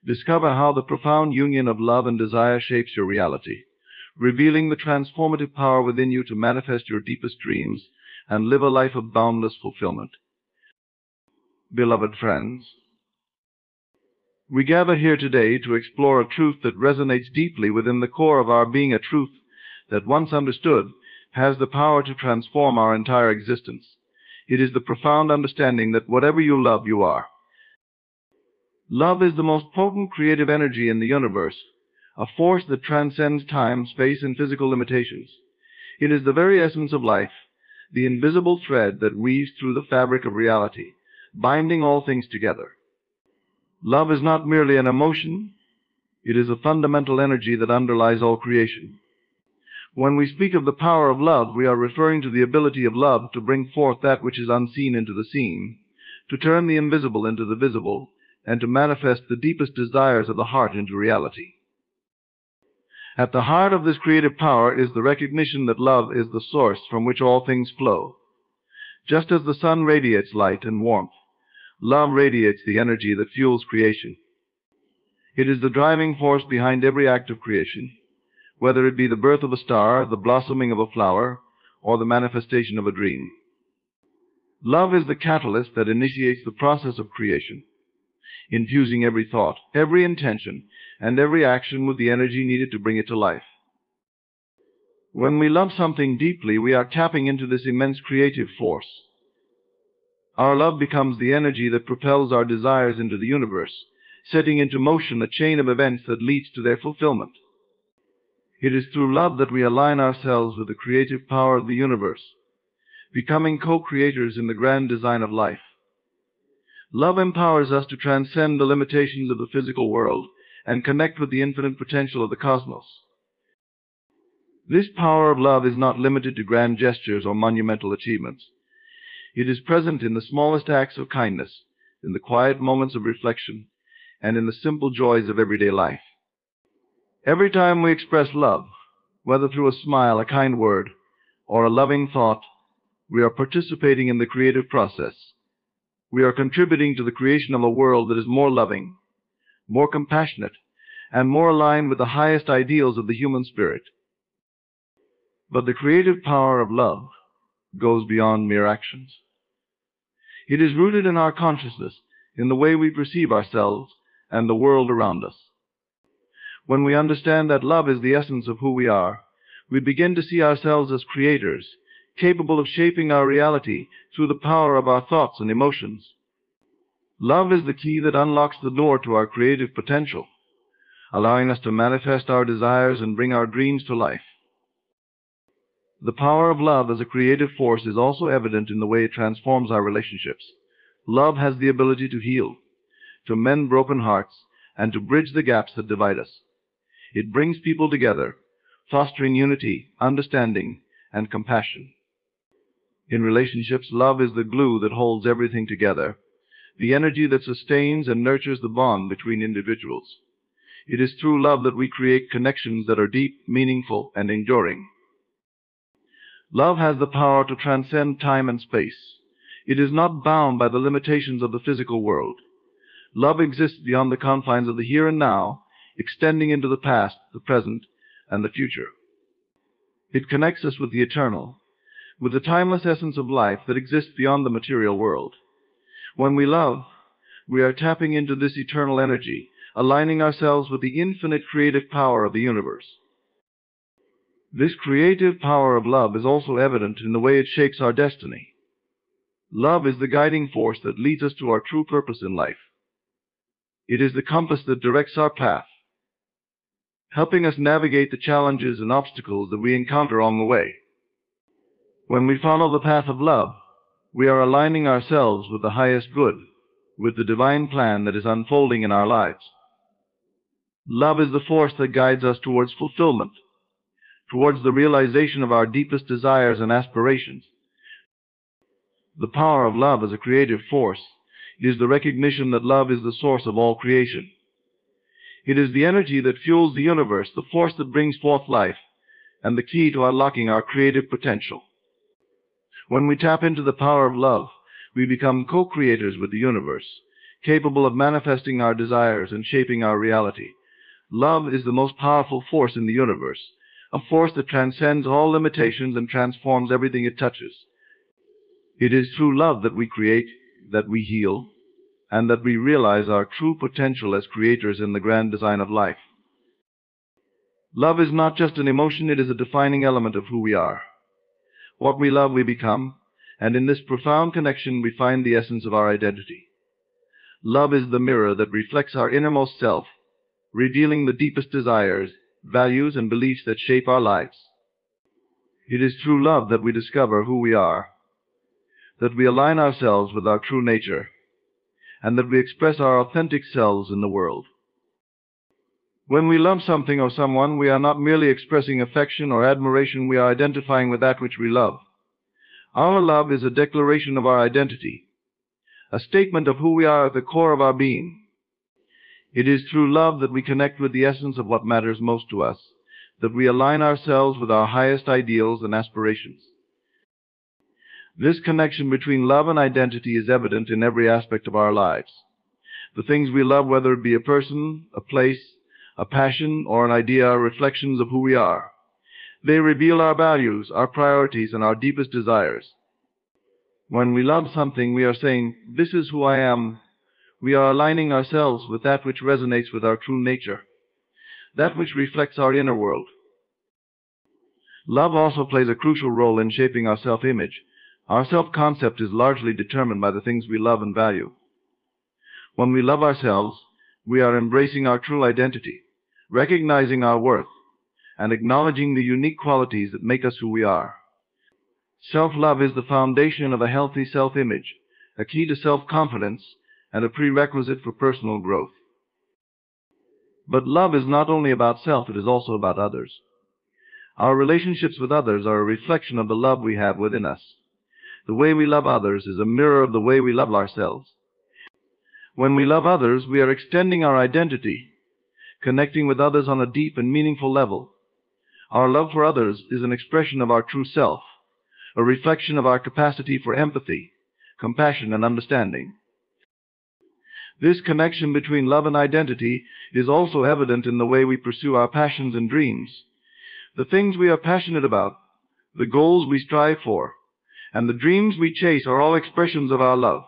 Discover how the profound union of love and desire shapes your reality, revealing the transformative power within you to manifest your deepest dreams and live a life of boundless fulfillment. Beloved friends, we gather here today to explore a truth that resonates deeply within the core of our being, a truth that, once understood, has the power to transform our entire existence. It is the profound understanding that whatever you love, you are. Love is the most potent creative energy in the universe, a force that transcends time, space, and physical limitations. It is the very essence of life, the invisible thread that weaves through the fabric of reality, binding all things together. Love is not merely an emotion, it is a fundamental energy that underlies all creation. When we speak of the power of love, we are referring to the ability of love to bring forth that which is unseen into the seen, to turn the invisible into the visible, and to manifest the deepest desires of the heart into reality. At the heart of this creative power is the recognition that love is the source from which all things flow. Just as the sun radiates light and warmth, love radiates the energy that fuels creation. It is the driving force behind every act of creation, whether it be the birth of a star, the blossoming of a flower, or the manifestation of a dream. Love is the catalyst that initiates the process of creation, infusing every thought, every intention, and every action with the energy needed to bring it to life. When we love something deeply, we are tapping into this immense creative force. Our love becomes the energy that propels our desires into the universe, setting into motion a chain of events that leads to their fulfillment. It is through love that we align ourselves with the creative power of the universe, becoming co-creators in the grand design of life. Love empowers us to transcend the limitations of the physical world and connect with the infinite potential of the cosmos. This power of love is not limited to grand gestures or monumental achievements. It is present in the smallest acts of kindness, in the quiet moments of reflection, and in the simple joys of everyday life. Every time we express love, whether through a smile, a kind word, or a loving thought, we are participating in the creative process. We are contributing to the creation of a world that is more loving, more compassionate, and more aligned with the highest ideals of the human spirit. But the creative power of love goes beyond mere actions. It is rooted in our consciousness, in the way we perceive ourselves and the world around us. When we understand that love is the essence of who we are, we begin to see ourselves as creators, capable of shaping our reality through the power of our thoughts and emotions. Love is the key that unlocks the door to our creative potential, allowing us to manifest our desires and bring our dreams to life. The power of love as a creative force is also evident in the way it transforms our relationships. Love has the ability to heal, to mend broken hearts, and to bridge the gaps that divide us. It brings people together, fostering unity, understanding, and compassion. In relationships, love is the glue that holds everything together, the energy that sustains and nurtures the bond between individuals. It is through love that we create connections that are deep, meaningful, and enduring. Love has the power to transcend time and space. It is not bound by the limitations of the physical world. Love exists beyond the confines of the here and now, extending into the past, the present, and the future. It connects us with the eternal, with the timeless essence of life that exists beyond the material world. When we love, we are tapping into this eternal energy, aligning ourselves with the infinite creative power of the universe. This creative power of love is also evident in the way it shapes our destiny. Love is the guiding force that leads us to our true purpose in life. It is the compass that directs our path, helping us navigate the challenges and obstacles that we encounter along the way. When we follow the path of love, we are aligning ourselves with the highest good, with the divine plan that is unfolding in our lives. Love is the force that guides us towards fulfillment, towards the realization of our deepest desires and aspirations. The power of love as a creative force is the recognition that love is the source of all creation. It is the energy that fuels the universe, the force that brings forth life, and the key to unlocking our creative potential. When we tap into the power of love, we become co-creators with the universe, capable of manifesting our desires and shaping our reality. Love is the most powerful force in the universe, a force that transcends all limitations and transforms everything it touches. It is through love that we create, that we heal, and that we realize our true potential as creators in the grand design of life. Love is not just an emotion, it is a defining element of who we are. What we love, we become, and in this profound connection we find the essence of our identity. Love is the mirror that reflects our innermost self, revealing the deepest desires, values, and beliefs that shape our lives. It is through love that we discover who we are, that we align ourselves with our true nature, and that we express our authentic selves in the world. When we love something or someone, we are not merely expressing affection or admiration, we are identifying with that which we love. Our love is a declaration of our identity, a statement of who we are at the core of our being. It is through love that we connect with the essence of what matters most to us, that we align ourselves with our highest ideals and aspirations. This connection between love and identity is evident in every aspect of our lives. The things we love, whether it be a person, a place, a passion, or an idea, are reflections of who we are. They reveal our values, our priorities, and our deepest desires. When we love something, we are saying, "This is who I am." We are aligning ourselves with that which resonates with our true nature, that which reflects our inner world. Love also plays a crucial role in shaping our self-image. Our self-concept is largely determined by the things we love and value. When we love ourselves, we are embracing our true identity, recognizing our worth, and acknowledging the unique qualities that make us who we are. Self-love is the foundation of a healthy self-image, a key to self-confidence, and a prerequisite for personal growth. But love is not only about self, it is also about others. Our relationships with others are a reflection of the love we have within us. The way we love others is a mirror of the way we love ourselves. When we love others, we are extending our identity, connecting with others on a deep and meaningful level. Our love for others is an expression of our true self, a reflection of our capacity for empathy, compassion, and understanding. This connection between love and identity is also evident in the way we pursue our passions and dreams. The things we are passionate about, the goals we strive for, and the dreams we chase are all expressions of our love.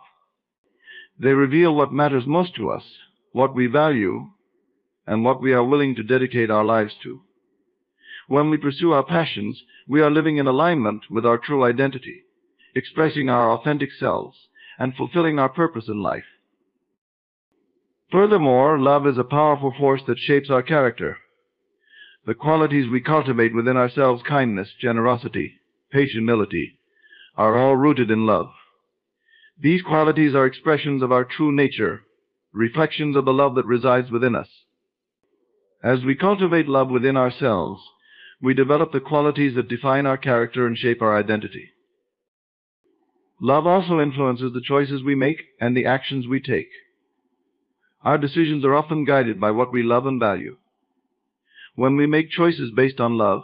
They reveal what matters most to us, what we value, and what we are willing to dedicate our lives to. When we pursue our passions, we are living in alignment with our true identity, expressing our authentic selves, and fulfilling our purpose in life. Furthermore, love is a powerful force that shapes our character. The qualities we cultivate within ourselves, kindness, generosity, patience, humility, are all rooted in love. These qualities are expressions of our true nature, reflections of the love that resides within us. As we cultivate love within ourselves, we develop the qualities that define our character and shape our identity. Love also influences the choices we make and the actions we take. Our decisions are often guided by what we love and value. When we make choices based on love,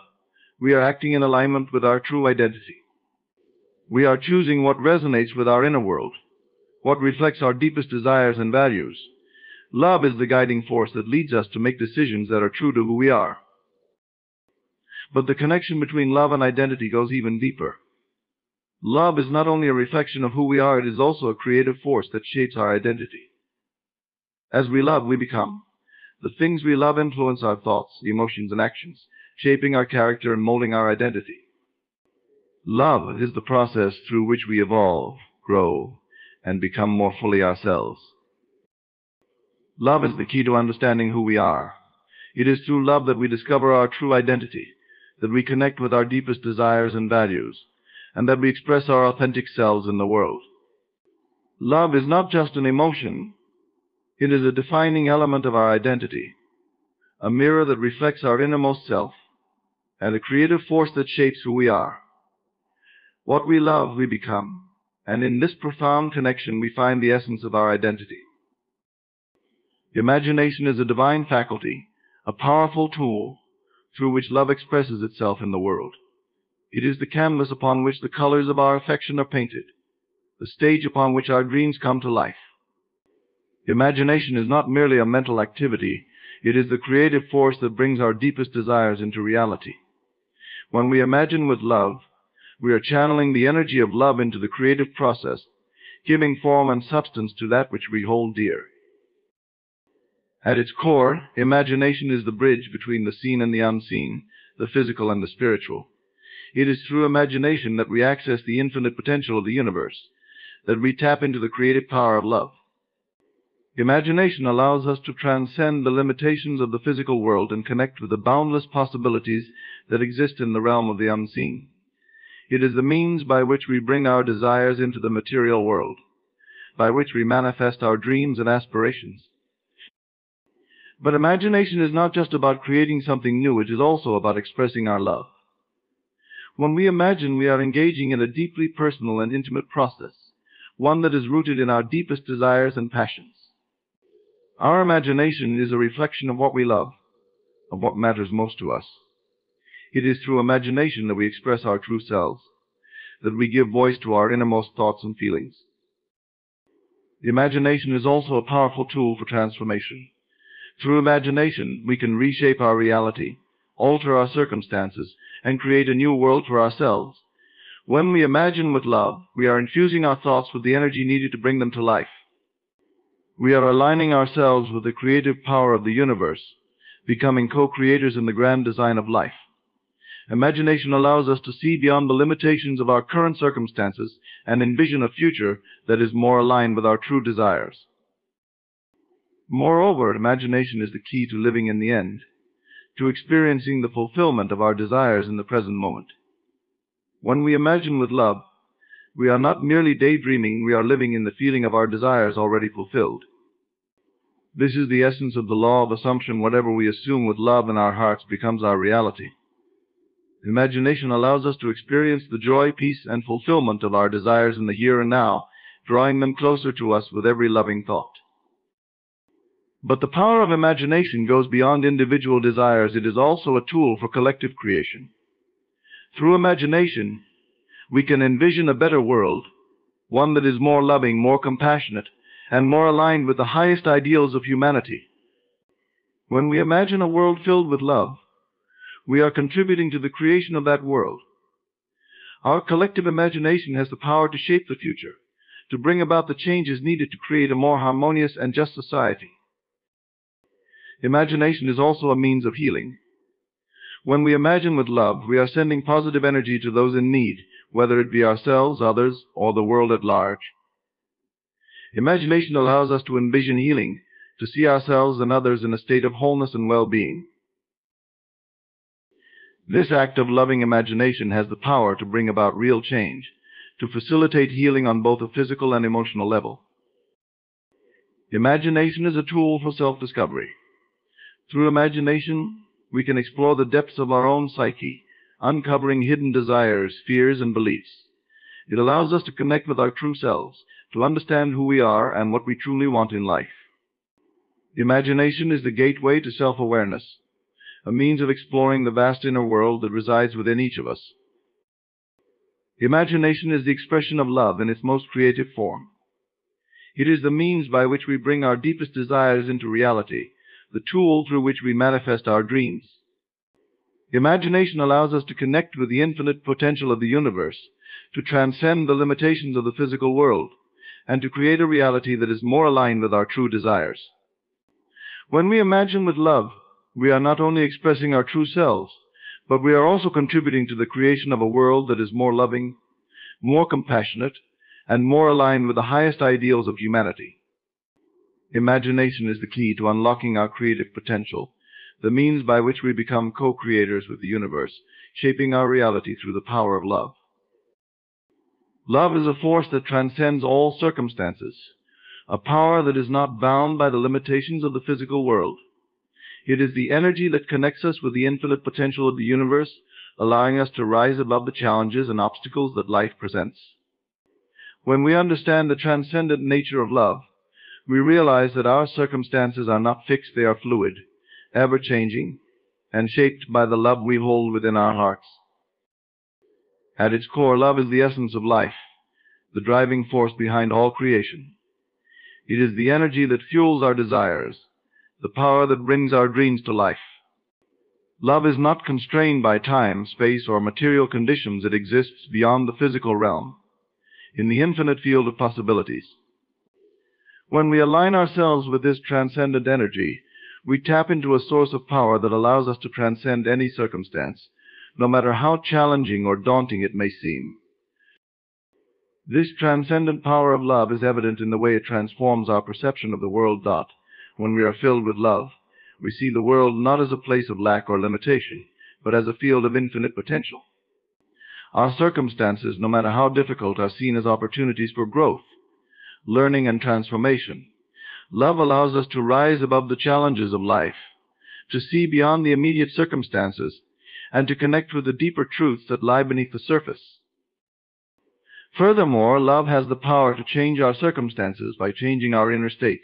we are acting in alignment with our true identity. We are choosing what resonates with our inner world, what reflects our deepest desires and values. Love is the guiding force that leads us to make decisions that are true to who we are. But the connection between love and identity goes even deeper. Love is not only a reflection of who we are, it is also a creative force that shapes our identity. As we love, we become. The things we love influence our thoughts, emotions, and actions, shaping our character and molding our identity. Love is the process through which we evolve, grow, and become more fully ourselves. Love is the key to understanding who we are. It is through love that we discover our true identity, that we connect with our deepest desires and values, and that we express our authentic selves in the world. Love is not just an emotion. It is a defining element of our identity, a mirror that reflects our innermost self, and a creative force that shapes who we are. What we love, we become, and in this profound connection we find the essence of our identity. Imagination is a divine faculty, a powerful tool through which love expresses itself in the world. It is the canvas upon which the colors of our affection are painted, the stage upon which our dreams come to life. Imagination is not merely a mental activity, it is the creative force that brings our deepest desires into reality. When we imagine with love, we are channeling the energy of love into the creative process, giving form and substance to that which we hold dear. At its core, imagination is the bridge between the seen and the unseen, the physical and the spiritual. It is through imagination that we access the infinite potential of the universe, that we tap into the creative power of love. Imagination allows us to transcend the limitations of the physical world and connect with the boundless possibilities that exist in the realm of the unseen. It is the means by which we bring our desires into the material world, by which we manifest our dreams and aspirations. But imagination is not just about creating something new, it is also about expressing our love. When we imagine, we are engaging in a deeply personal and intimate process, one that is rooted in our deepest desires and passions. Our imagination is a reflection of what we love, of what matters most to us. It is through imagination that we express our true selves, that we give voice to our innermost thoughts and feelings. Imagination is also a powerful tool for transformation. Through imagination, we can reshape our reality, alter our circumstances, and create a new world for ourselves. When we imagine with love, we are infusing our thoughts with the energy needed to bring them to life. We are aligning ourselves with the creative power of the universe, becoming co-creators in the grand design of life. Imagination allows us to see beyond the limitations of our current circumstances and envision a future that is more aligned with our true desires. Moreover, imagination is the key to living in the end, to experiencing the fulfillment of our desires in the present moment. When we imagine with love, we are not merely daydreaming, we are living in the feeling of our desires already fulfilled. This is the essence of the law of assumption. Whatever we assume with love in our hearts becomes our reality. Imagination allows us to experience the joy, peace, and fulfillment of our desires in the here and now, drawing them closer to us with every loving thought. But the power of imagination goes beyond individual desires. It is also a tool for collective creation. Through imagination, we can envision a better world, one that is more loving, more compassionate, and more aligned with the highest ideals of humanity. When we imagine a world filled with love, we are contributing to the creation of that world. Our collective imagination has the power to shape the future, to bring about the changes needed to create a more harmonious and just society. Imagination is also a means of healing. When we imagine with love, we are sending positive energy to those in need, whether it be ourselves, others, or the world at large. Imagination allows us to envision healing, to see ourselves and others in a state of wholeness and well-being. This act of loving imagination has the power to bring about real change, to facilitate healing on both a physical and emotional level. Imagination is a tool for self-discovery. Through imagination, we can explore the depths of our own psyche, uncovering hidden desires, fears, and beliefs. It allows us to connect with our true selves, to understand who we are and what we truly want in life. Imagination is the gateway to self-awareness, a means of exploring the vast inner world that resides within each of us. Imagination is the expression of love in its most creative form. It is the means by which we bring our deepest desires into reality, the tool through which we manifest our dreams. Imagination allows us to connect with the infinite potential of the universe, to transcend the limitations of the physical world, and to create a reality that is more aligned with our true desires. When we imagine with love, we are not only expressing our true selves, but we are also contributing to the creation of a world that is more loving, more compassionate, and more aligned with the highest ideals of humanity. Imagination is the key to unlocking our creative potential, the means by which we become co-creators with the universe, shaping our reality through the power of love. Love is a force that transcends all circumstances, a power that is not bound by the limitations of the physical world. It is the energy that connects us with the infinite potential of the universe, allowing us to rise above the challenges and obstacles that life presents. When we understand the transcendent nature of love, we realize that our circumstances are not fixed, they are fluid, ever-changing, and shaped by the love we hold within our hearts. At its core, love is the essence of life, the driving force behind all creation. It is the energy that fuels our desires, the power that brings our dreams to life. Love is not constrained by time, space, or material conditions. It exists beyond the physical realm, in the infinite field of possibilities. When we align ourselves with this transcendent energy, we tap into a source of power that allows us to transcend any circumstance, no matter how challenging or daunting it may seem. This transcendent power of love is evident in the way it transforms our perception of the world. When we are filled with love, we see the world not as a place of lack or limitation, but as a field of infinite potential. Our circumstances, no matter how difficult, are seen as opportunities for growth, learning, and transformation. Love allows us to rise above the challenges of life, to see beyond the immediate circumstances, and to connect with the deeper truths that lie beneath the surface. Furthermore, love has the power to change our circumstances by changing our inner state.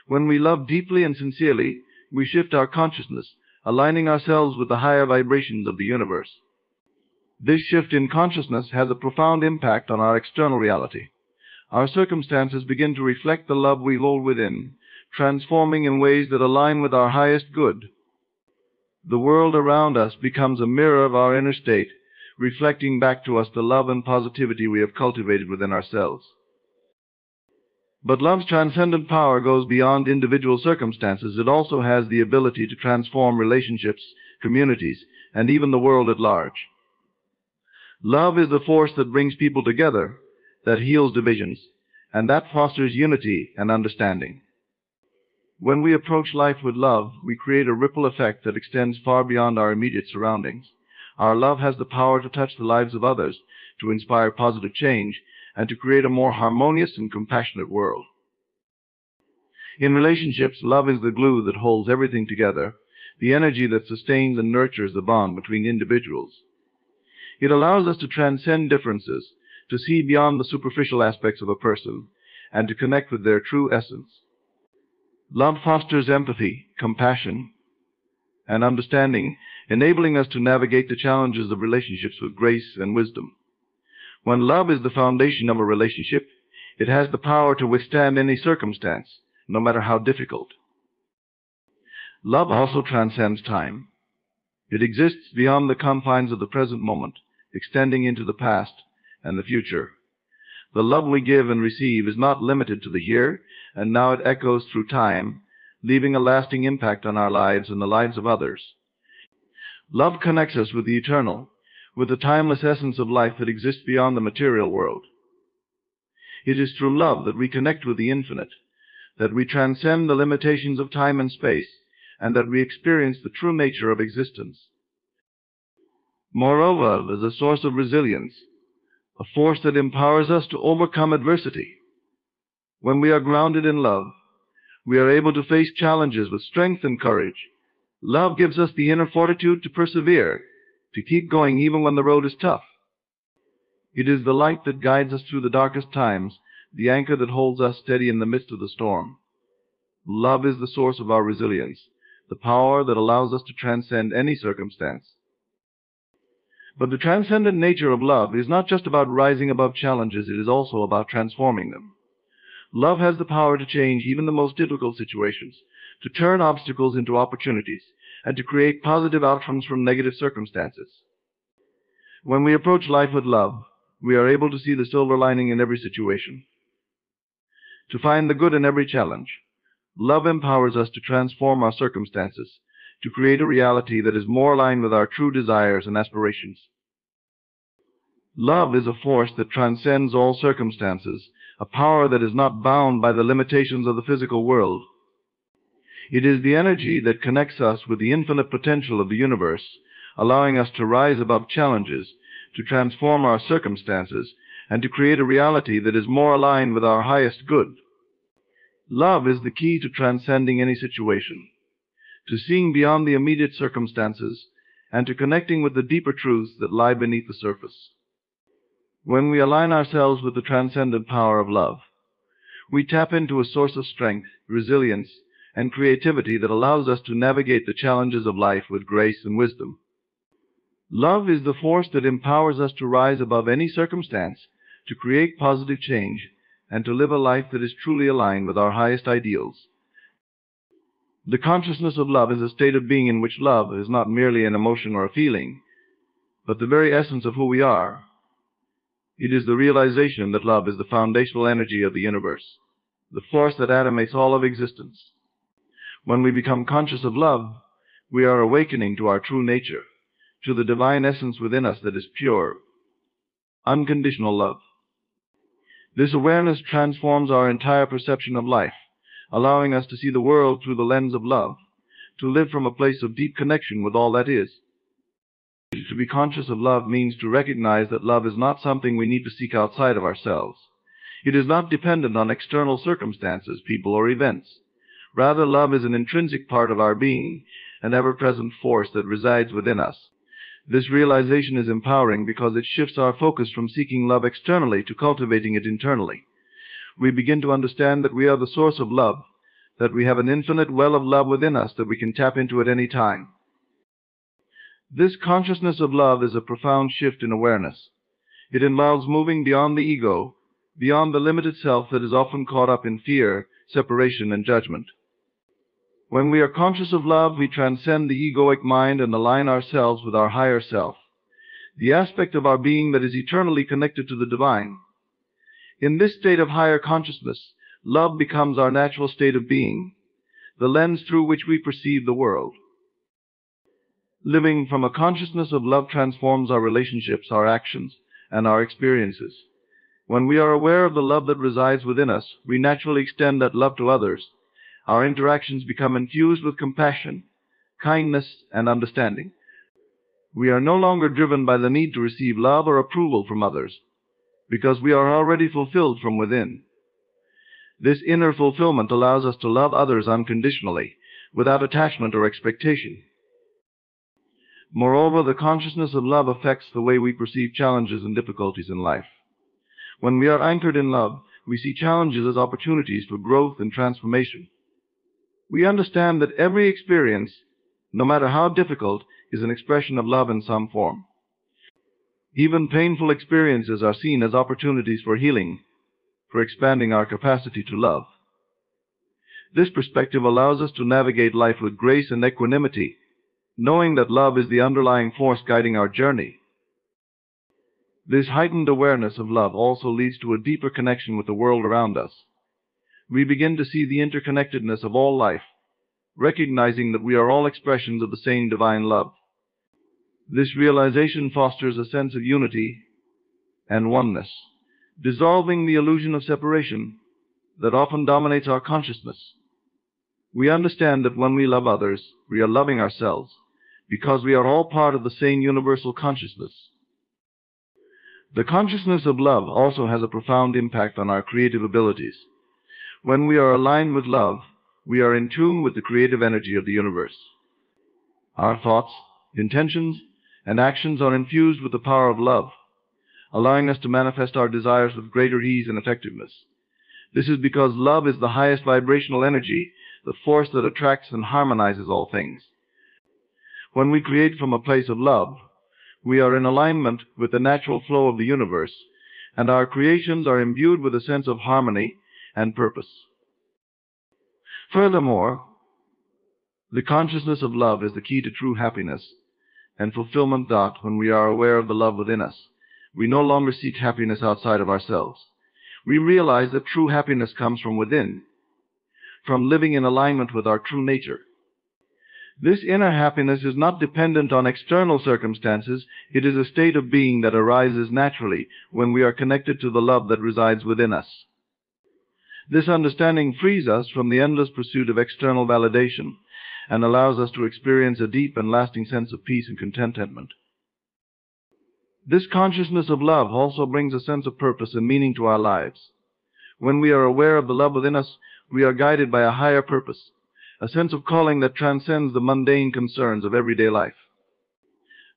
When we love deeply and sincerely, we shift our consciousness, aligning ourselves with the higher vibrations of the universe. This shift in consciousness has a profound impact on our external reality. Our circumstances begin to reflect the love we hold within, transforming in ways that align with our highest good. The world around us becomes a mirror of our inner state, reflecting back to us the love and positivity we have cultivated within ourselves. But love's transcendent power goes beyond individual circumstances. It also has the ability to transform relationships, communities, and even the world at large. Love is the force that brings people together, that heals divisions, and that fosters unity and understanding. When we approach life with love, we create a ripple effect that extends far beyond our immediate surroundings. Our love has the power to touch the lives of others, to inspire positive change, and to create a more harmonious and compassionate world. In relationships, love is the glue that holds everything together, the energy that sustains and nurtures the bond between individuals. It allows us to transcend differences, to see beyond the superficial aspects of a person, and to connect with their true essence. Love fosters empathy, compassion, and understanding, enabling us to navigate the challenges of relationships with grace and wisdom. When love is the foundation of a relationship, it has the power to withstand any circumstance, no matter how difficult. Love also transcends time. It exists beyond the confines of the present moment, extending into the past and the future. The love we give and receive is not limited to the here and now. It echoes through time, leaving a lasting impact on our lives and the lives of others. Love connects us with the eternal, with the timeless essence of life that exists beyond the material world. It is through love that we connect with the infinite, that we transcend the limitations of time and space, and that we experience the true nature of existence. Moreover, love is a source of resilience, a force that empowers us to overcome adversity. When we are grounded in love, we are able to face challenges with strength and courage. Love gives us the inner fortitude to persevere, to keep going even when the road is tough. It is the light that guides us through the darkest times, the anchor that holds us steady in the midst of the storm. Love is the source of our resilience, the power that allows us to transcend any circumstance. But the transcendent nature of love is not just about rising above challenges, it is also about transforming them. Love has the power to change even the most difficult situations, to turn obstacles into opportunities, and to create positive outcomes from negative circumstances. When we approach life with love, we are able to see the silver lining in every situation, to find the good in every challenge. Love empowers us to transform our circumstances, to create a reality that is more aligned with our true desires and aspirations. Love is a force that transcends all circumstances, a power that is not bound by the limitations of the physical world. It is the energy that connects us with the infinite potential of the universe, allowing us to rise above challenges, to transform our circumstances, and to create a reality that is more aligned with our highest good. Love is the key to transcending any situation, to seeing beyond the immediate circumstances, and to connecting with the deeper truths that lie beneath the surface. When we align ourselves with the transcendent power of love, we tap into a source of strength, resilience, and creativity that allows us to navigate the challenges of life with grace and wisdom. Love is the force that empowers us to rise above any circumstance, to create positive change, and to live a life that is truly aligned with our highest ideals. The consciousness of love is a state of being in which love is not merely an emotion or a feeling, but the very essence of who we are. It is the realization that love is the foundational energy of the universe, the force that animates all of existence. When we become conscious of love, we are awakening to our true nature, to the divine essence within us that is pure, unconditional love. This awareness transforms our entire perception of life, allowing us to see the world through the lens of love, to live from a place of deep connection with all that is. To be conscious of love means to recognize that love is not something we need to seek outside of ourselves. It is not dependent on external circumstances, people, or events. Rather, love is an intrinsic part of our being, an ever-present force that resides within us. This realization is empowering because it shifts our focus from seeking love externally to cultivating it internally. We begin to understand that we are the source of love, that we have an infinite well of love within us that we can tap into at any time. This consciousness of love is a profound shift in awareness. It involves moving beyond the ego, beyond the limited self that is often caught up in fear, separation, and judgment. When we are conscious of love, we transcend the egoic mind and align ourselves with our higher self, the aspect of our being that is eternally connected to the divine. In this state of higher consciousness, love becomes our natural state of being, the lens through which we perceive the world. Living from a consciousness of love transforms our relationships, our actions, and our experiences. When we are aware of the love that resides within us, we naturally extend that love to others. Our interactions become infused with compassion, kindness, and understanding. We are no longer driven by the need to receive love or approval from others, because we are already fulfilled from within. This inner fulfillment allows us to love others unconditionally, without attachment or expectation. Moreover, the consciousness of love affects the way we perceive challenges and difficulties in life. When we are anchored in love, we see challenges as opportunities for growth and transformation. We understand that every experience, no matter how difficult, is an expression of love in some form. Even painful experiences are seen as opportunities for healing, for expanding our capacity to love. This perspective allows us to navigate life with grace and equanimity, knowing that love is the underlying force guiding our journey. This heightened awareness of love also leads to a deeper connection with the world around us. We begin to see the interconnectedness of all life, recognizing that we are all expressions of the same divine love. This realization fosters a sense of unity and oneness, dissolving the illusion of separation that often dominates our consciousness. We understand that when we love others, we are loving ourselves, because we are all part of the same universal consciousness. The consciousness of love also has a profound impact on our creative abilities. When we are aligned with love, we are in tune with the creative energy of the universe. Our thoughts, intentions, and actions are infused with the power of love, allowing us to manifest our desires with greater ease and effectiveness. This is because love is the highest vibrational energy, the force that attracts and harmonizes all things. When we create from a place of love, we are in alignment with the natural flow of the universe, and our creations are imbued with a sense of harmony and purpose. Furthermore, the consciousness of love is the key to true happiness and fulfillment. When we are aware of the love within us, we no longer seek happiness outside of ourselves. We realize that true happiness comes from within, from living in alignment with our true nature. This inner happiness is not dependent on external circumstances. It is a state of being that arises naturally when we are connected to the love that resides within us. This understanding frees us from the endless pursuit of external validation and allows us to experience a deep and lasting sense of peace and contentment. This consciousness of love also brings a sense of purpose and meaning to our lives. When we are aware of the love within us, we are guided by a higher purpose, a sense of calling that transcends the mundane concerns of everyday life.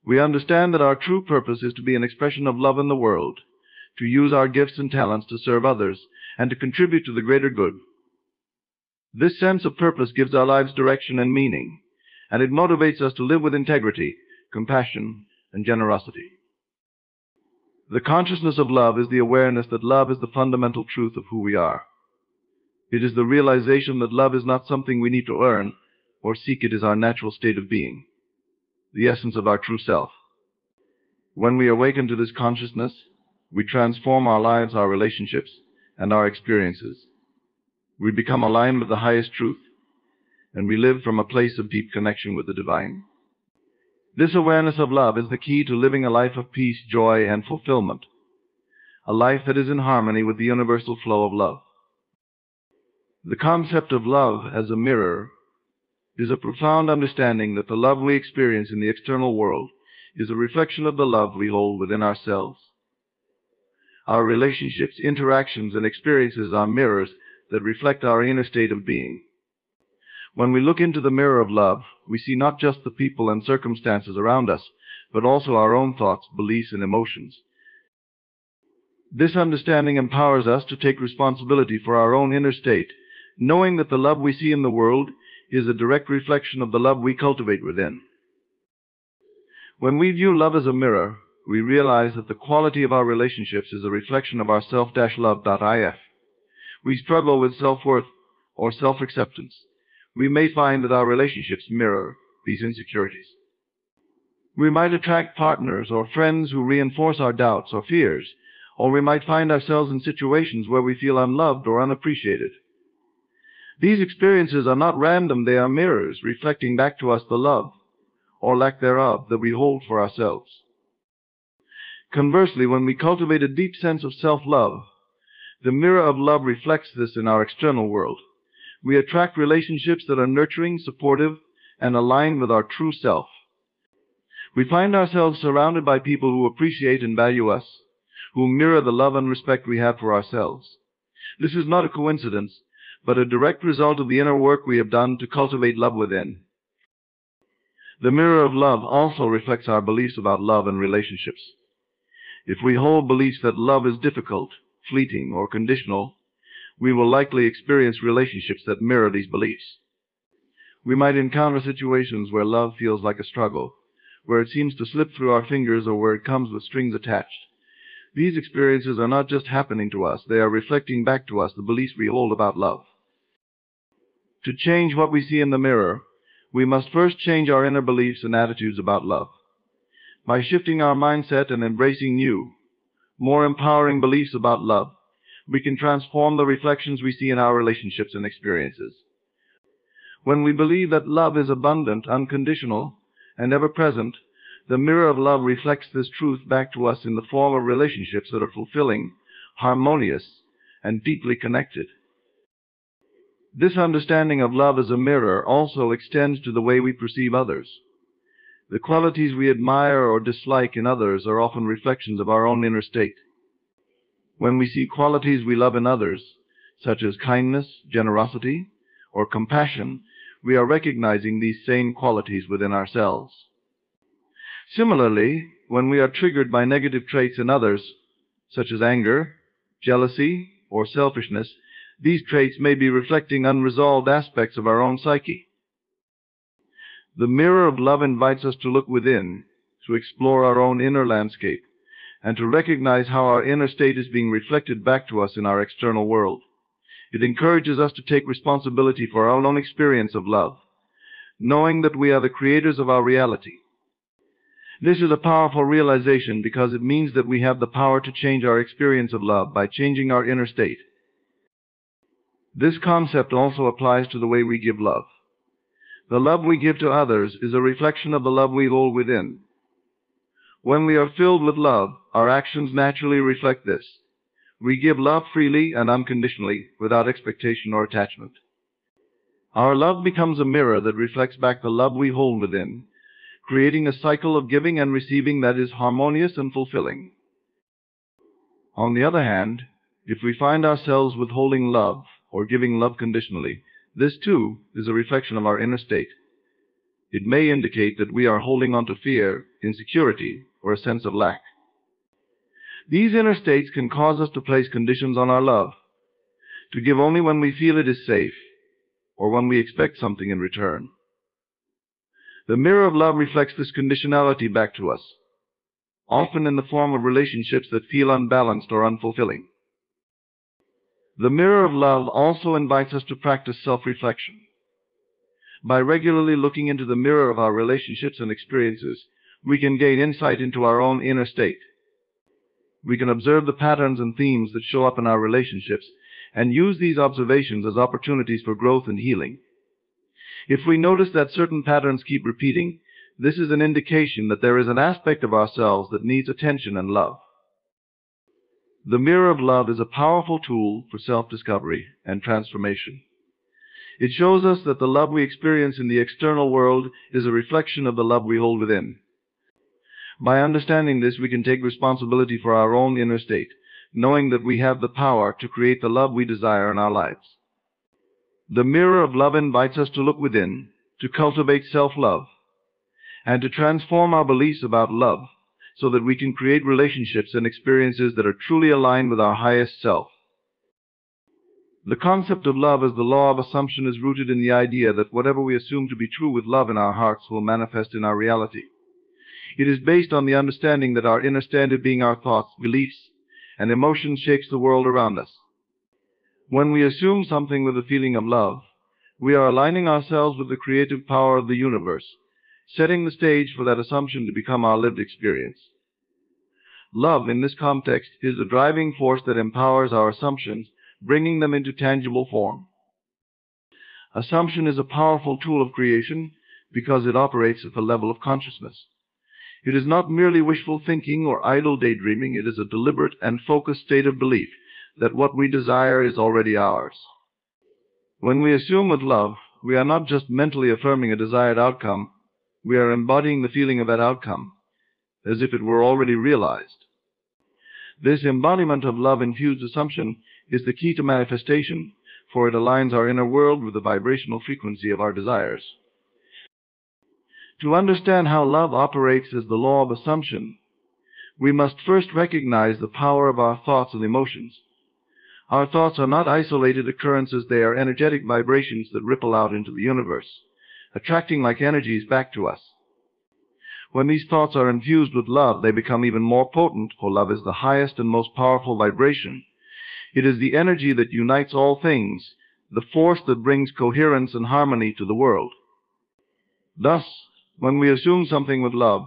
We understand that our true purpose is to be an expression of love in the world, to use our gifts and talents to serve others, and to contribute to the greater good. This sense of purpose gives our lives direction and meaning, and it motivates us to live with integrity, compassion, and generosity. The consciousness of love is the awareness that love is the fundamental truth of who we are. It is the realization that love is not something we need to earn or seek. It is our natural state of being, the essence of our true self. When we awaken to this consciousness, we transform our lives, our relationships, and our experiences. We become aligned with the highest truth, and we live from a place of deep connection with the divine. This awareness of love is the key to living a life of peace, joy, and fulfillment, a life that is in harmony with the universal flow of love. The concept of love as a mirror is a profound understanding that the love we experience in the external world is a reflection of the love we hold within ourselves. Our relationships, interactions, and experiences are mirrors that reflect our inner state of being. When we look into the mirror of love, we see not just the people and circumstances around us, but also our own thoughts, beliefs, and emotions. This understanding empowers us to take responsibility for our own inner state, knowing that the love we see in the world is a direct reflection of the love we cultivate within. When we view love as a mirror, we realize that the quality of our relationships is a reflection of our self-love.if. We struggle with self-worth or self-acceptance. We may find that our relationships mirror these insecurities. We might attract partners or friends who reinforce our doubts or fears, or we might find ourselves in situations where we feel unloved or unappreciated. These experiences are not random. They are mirrors reflecting back to us the love, or lack thereof, that we hold for ourselves. Conversely, when we cultivate a deep sense of self-love, the mirror of love reflects this in our external world. We attract relationships that are nurturing, supportive, and aligned with our true self. We find ourselves surrounded by people who appreciate and value us, who mirror the love and respect we have for ourselves. This is not a coincidence, but a direct result of the inner work we have done to cultivate love within. The mirror of love also reflects our beliefs about love and relationships. If we hold beliefs that love is difficult, fleeting, or conditional, we will likely experience relationships that mirror these beliefs. We might encounter situations where love feels like a struggle, where it seems to slip through our fingers, or where it comes with strings attached. These experiences are not just happening to us, they are reflecting back to us the beliefs we hold about love. To change what we see in the mirror, we must first change our inner beliefs and attitudes about love. By shifting our mindset and embracing new, more empowering beliefs about love, we can transform the reflections we see in our relationships and experiences. When we believe that love is abundant, unconditional, and ever-present, the mirror of love reflects this truth back to us in the form of relationships that are fulfilling, harmonious, and deeply connected. This understanding of love as a mirror also extends to the way we perceive others. The qualities we admire or dislike in others are often reflections of our own inner state. When we see qualities we love in others, such as kindness, generosity, or compassion, we are recognizing these same qualities within ourselves. Similarly, when we are triggered by negative traits in others, such as anger, jealousy, or selfishness, these traits may be reflecting unresolved aspects of our own psyche. The mirror of love invites us to look within, to explore our own inner landscape, and to recognize how our inner state is being reflected back to us in our external world. It encourages us to take responsibility for our own experience of love, knowing that we are the creators of our reality. This is a powerful realization because it means that we have the power to change our experience of love by changing our inner state. This concept also applies to the way we give love. The love we give to others is a reflection of the love we hold within. When we are filled with love, our actions naturally reflect this. We give love freely and unconditionally, without expectation or attachment. Our love becomes a mirror that reflects back the love we hold within, creating a cycle of giving and receiving that is harmonious and fulfilling. On the other hand, if we find ourselves withholding love or giving love conditionally, this too is a reflection of our inner state. It may indicate that we are holding on to fear, insecurity, or a sense of lack. These inner states can cause us to place conditions on our love, to give only when we feel it is safe, or when we expect something in return. The mirror of love reflects this conditionality back to us. often in the form of relationships that feel unbalanced or unfulfilling. The mirror of love also invites us to practice self-reflection. By regularly looking into the mirror of our relationships and experiences, we can gain insight into our own inner state. We can observe the patterns and themes that show up in our relationships and use these observations as opportunities for growth and healing. If we notice that certain patterns keep repeating, this is an indication that there is an aspect of ourselves that needs attention and love. The mirror of love is a powerful tool for self-discovery and transformation. It shows us that the love we experience in the external world is a reflection of the love we hold within. By understanding this, we can take responsibility for our own inner state, knowing that we have the power to create the love we desire in our lives. The mirror of love invites us to look within, to cultivate self-love, and to transform our beliefs about love so that we can create relationships and experiences that are truly aligned with our highest self. The concept of love as the law of assumption is rooted in the idea that whatever we assume to be true with love in our hearts will manifest in our reality. It is based on the understanding that our inner standard being our thoughts, beliefs, and emotions shapes the world around us. When we assume something with a feeling of love, we are aligning ourselves with the creative power of the universe, setting the stage for that assumption to become our lived experience. Love, in this context, is the driving force that empowers our assumptions, bringing them into tangible form. Assumption is a powerful tool of creation because it operates at the level of consciousness. It is not merely wishful thinking or idle daydreaming. It is a deliberate and focused state of belief that what we desire is already ours. When we assume with love, we are not just mentally affirming a desired outcome, we are embodying the feeling of that outcome, as if it were already realized. This embodiment of love-infused assumption is the key to manifestation, for it aligns our inner world with the vibrational frequency of our desires. To understand how love operates as the law of assumption, we must first recognize the power of our thoughts and emotions. Our thoughts are not isolated occurrences, they are energetic vibrations that ripple out into the universe, attracting like energies back to us. When these thoughts are infused with love, they become even more potent, for love is the highest and most powerful vibration. It is the energy that unites all things, the force that brings coherence and harmony to the world. Thus, when we assume something with love,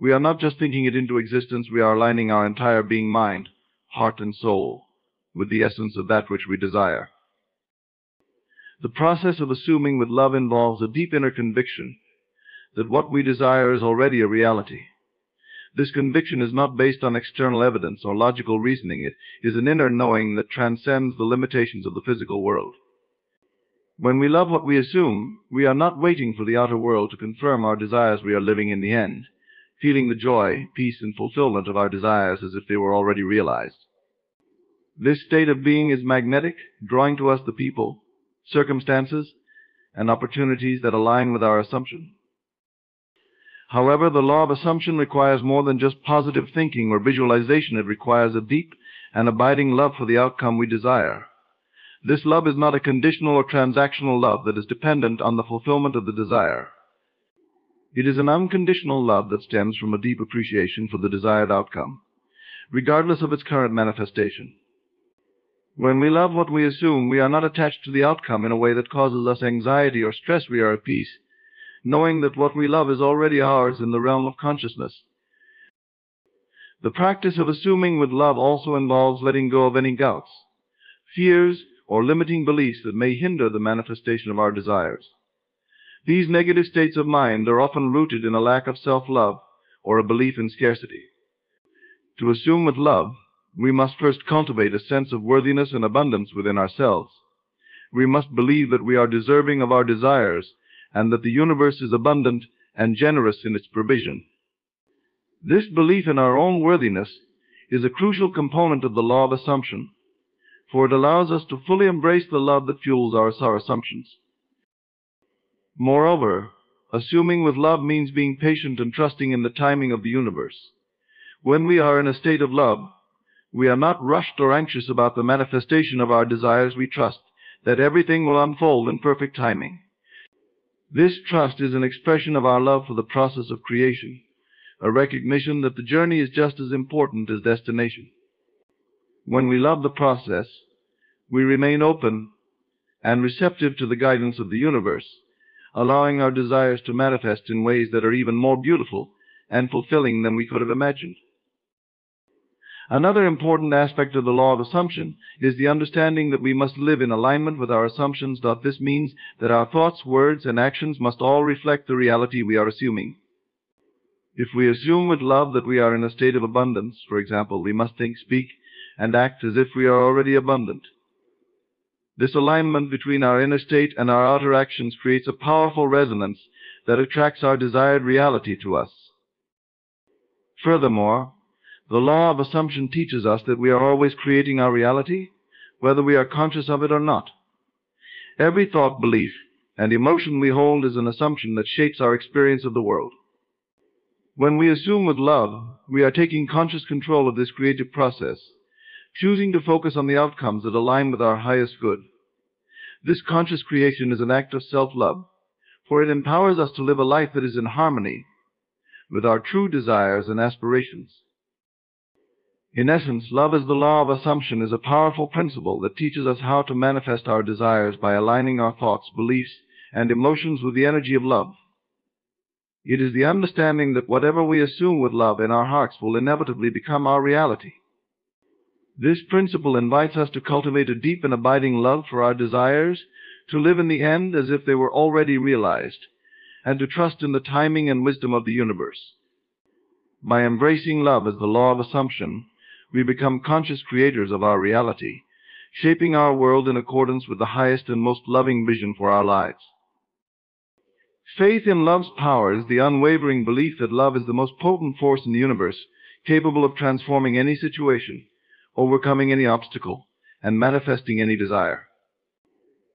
we are not just thinking it into existence, we are aligning our entire being, mind, heart, and soul with the essence of that which we desire. The process of assuming with love involves a deep inner conviction that what we desire is already a reality. This conviction is not based on external evidence or logical reasoning. It is an inner knowing that transcends the limitations of the physical world. When we love what we assume, we are not waiting for the outer world to confirm our desires. We are living in the end, feeling the joy, peace, and fulfillment of our desires as if they were already realized. This state of being is magnetic, drawing to us the people, circumstances, and opportunities that align with our assumption. However, the law of assumption requires more than just positive thinking or visualization. It requires a deep and abiding love for the outcome we desire. This love is not a conditional or transactional love that is dependent on the fulfillment of the desire. It is an unconditional love that stems from a deep appreciation for the desired outcome, regardless of its current manifestation. When we love what we assume, we are not attached to the outcome in a way that causes us anxiety or stress. We are at peace, knowing that what we love is already ours in the realm of consciousness. The practice of assuming with love also involves letting go of any doubts, fears, or limiting beliefs that may hinder the manifestation of our desires. These negative states of mind are often rooted in a lack of self-love or a belief in scarcity. To assume with love, we must first cultivate a sense of worthiness and abundance within ourselves. We must believe that we are deserving of our desires and that the universe is abundant and generous in its provision. This belief in our own worthiness is a crucial component of the law of assumption, for it allows us to fully embrace the love that fuels our assumptions. Moreover, assuming with love means being patient and trusting in the timing of the universe. When we are in a state of love, we are not rushed or anxious about the manifestation of our desires. We trust that everything will unfold in perfect timing. This trust is an expression of our love for the process of creation, a recognition that the journey is just as important as destination. When we love the process, we remain open and receptive to the guidance of the universe, allowing our desires to manifest in ways that are even more beautiful and fulfilling than we could have imagined. Another important aspect of the law of assumption is the understanding that we must live in alignment with our assumptions. This means that our thoughts, words, and actions must all reflect the reality we are assuming. If we assume with love that we are in a state of abundance, for example, we must think, speak, and act as if we are already abundant. This alignment between our inner state and our outer actions creates a powerful resonance that attracts our desired reality to us. Furthermore, the law of assumption teaches us that we are always creating our reality, whether we are conscious of it or not. Every thought, belief, and emotion we hold is an assumption that shapes our experience of the world. When we assume with love, we are taking conscious control of this creative process, choosing to focus on the outcomes that align with our highest good. This conscious creation is an act of self-love, for it empowers us to live a life that is in harmony with our true desires and aspirations. In essence, love as the law of assumption is a powerful principle that teaches us how to manifest our desires by aligning our thoughts, beliefs, and emotions with the energy of love. It is the understanding that whatever we assume with love in our hearts will inevitably become our reality. This principle invites us to cultivate a deep and abiding love for our desires, to live in the end as if they were already realized, and to trust in the timing and wisdom of the universe. By embracing love as the law of assumption, we become conscious creators of our reality, shaping our world in accordance with the highest and most loving vision for our lives. Faith in love's power is the unwavering belief that love is the most potent force in the universe, capable of transforming any situation, overcoming any obstacle, and manifesting any desire.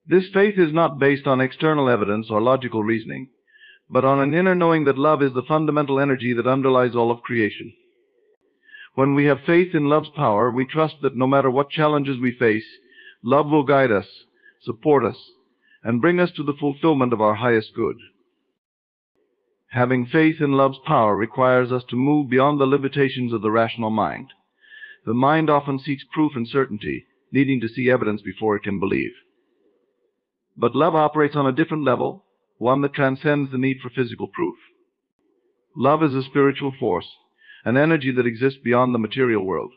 This faith is not based on external evidence or logical reasoning, but on an inner knowing that love is the fundamental energy that underlies all of creation. When we have faith in love's power, we trust that no matter what challenges we face, love will guide us, support us, and bring us to the fulfillment of our highest good. Having faith in love's power requires us to move beyond the limitations of the rational mind. The mind often seeks proof and certainty, needing to see evidence before it can believe. But love operates on a different level, one that transcends the need for physical proof. Love is a spiritual force, an energy that exists beyond the material world.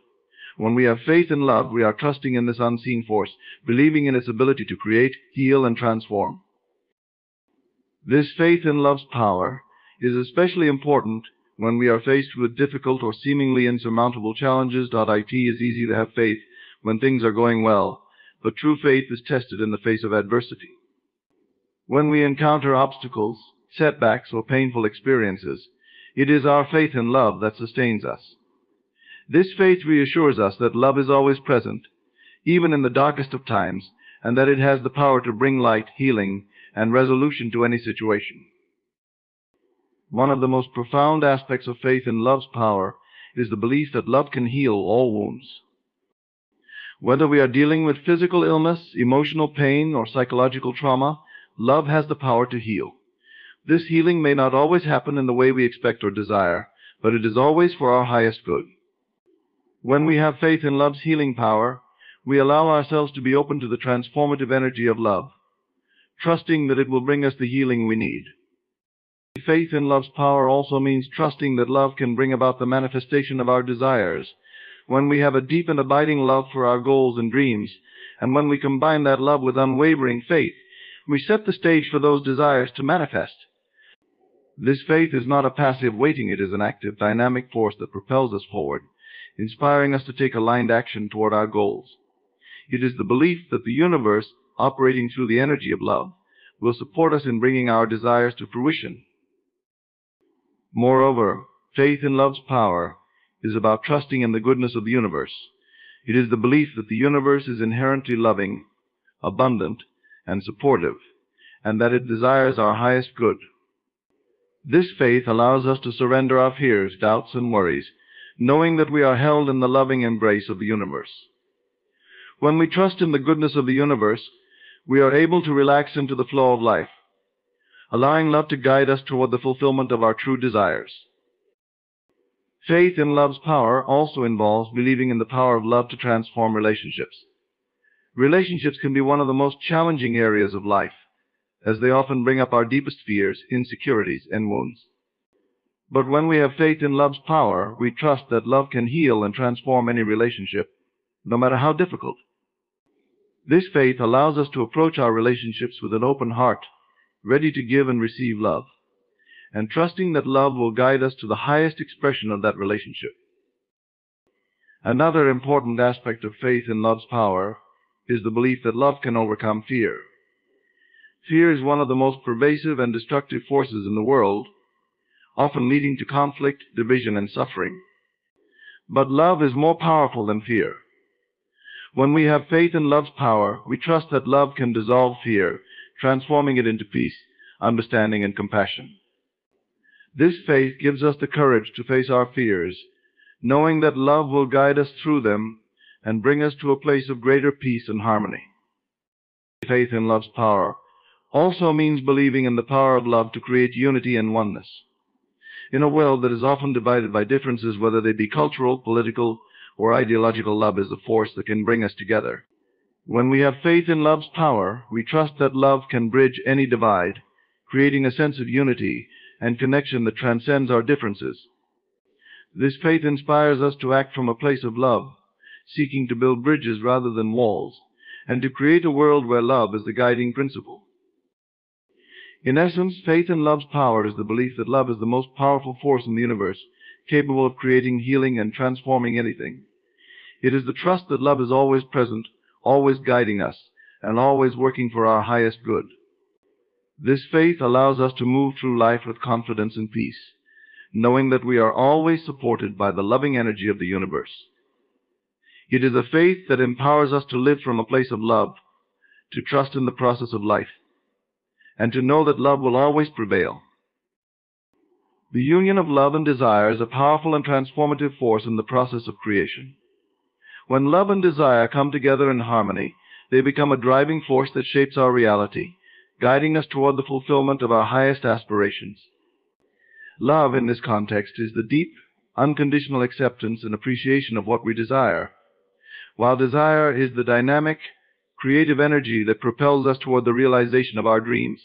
When we have faith in love, we are trusting in this unseen force, believing in its ability to create, heal, and transform. This faith in love's power is especially important when we are faced with difficult or seemingly insurmountable challenges. It is easy to have faith when things are going well, but true faith is tested in the face of adversity. When we encounter obstacles, setbacks, or painful experiences, it is our faith in love that sustains us. This faith reassures us that love is always present, even in the darkest of times, and that it has the power to bring light, healing, and resolution to any situation. One of the most profound aspects of faith in love's power is the belief that love can heal all wounds. Whether we are dealing with physical illness, emotional pain, or psychological trauma, love has the power to heal. This healing may not always happen in the way we expect or desire, but it is always for our highest good. When we have faith in love's healing power, we allow ourselves to be open to the transformative energy of love, trusting that it will bring us the healing we need. Faith in love's power also means trusting that love can bring about the manifestation of our desires. When we have a deep and abiding love for our goals and dreams, and when we combine that love with unwavering faith, we set the stage for those desires to manifest. This faith is not a passive waiting, it is an active, dynamic force that propels us forward, inspiring us to take aligned action toward our goals. It is the belief that the universe, operating through the energy of love, will support us in bringing our desires to fruition. Moreover, faith in love's power is about trusting in the goodness of the universe. It is the belief that the universe is inherently loving, abundant, and supportive, and that it desires our highest good. This faith allows us to surrender our fears, doubts, and worries, knowing that we are held in the loving embrace of the universe. When we trust in the goodness of the universe, we are able to relax into the flow of life, allowing love to guide us toward the fulfillment of our true desires. Faith in love's power also involves believing in the power of love to transform relationships. Relationships can be one of the most challenging areas of life, as they often bring up our deepest fears, insecurities, and wounds. But when we have faith in love's power, we trust that love can heal and transform any relationship, no matter how difficult. This faith allows us to approach our relationships with an open heart, ready to give and receive love, and trusting that love will guide us to the highest expression of that relationship. Another important aspect of faith in love's power is the belief that love can overcome fear. Fear is one of the most pervasive and destructive forces in the world, often leading to conflict, division, and suffering. But love is more powerful than fear. When we have faith in love's power, we trust that love can dissolve fear, transforming it into peace, understanding, and compassion. This faith gives us the courage to face our fears, knowing that love will guide us through them and bring us to a place of greater peace and harmony. Faith in love's power also means believing in the power of love to create unity and oneness. In a world that is often divided by differences, whether they be cultural, political, or ideological, love is a force that can bring us together. When we have faith in love's power, we trust that love can bridge any divide, creating a sense of unity and connection that transcends our differences. This faith inspires us to act from a place of love, seeking to build bridges rather than walls, and to create a world where love is the guiding principle. In essence, faith in love's power is the belief that love is the most powerful force in the universe, capable of creating, healing, and transforming anything. It is the trust that love is always present, always guiding us, and always working for our highest good. This faith allows us to move through life with confidence and peace, knowing that we are always supported by the loving energy of the universe. It is a faith that empowers us to live from a place of love, to trust in the process of life, and to know that love will always prevail. The union of love and desire is a powerful and transformative force in the process of creation. When love and desire come together in harmony, they become a driving force that shapes our reality, guiding us toward the fulfillment of our highest aspirations. Love, in this context, is the deep, unconditional acceptance and appreciation of what we desire, while desire is the dynamic, creative energy that propels us toward the realization of our dreams.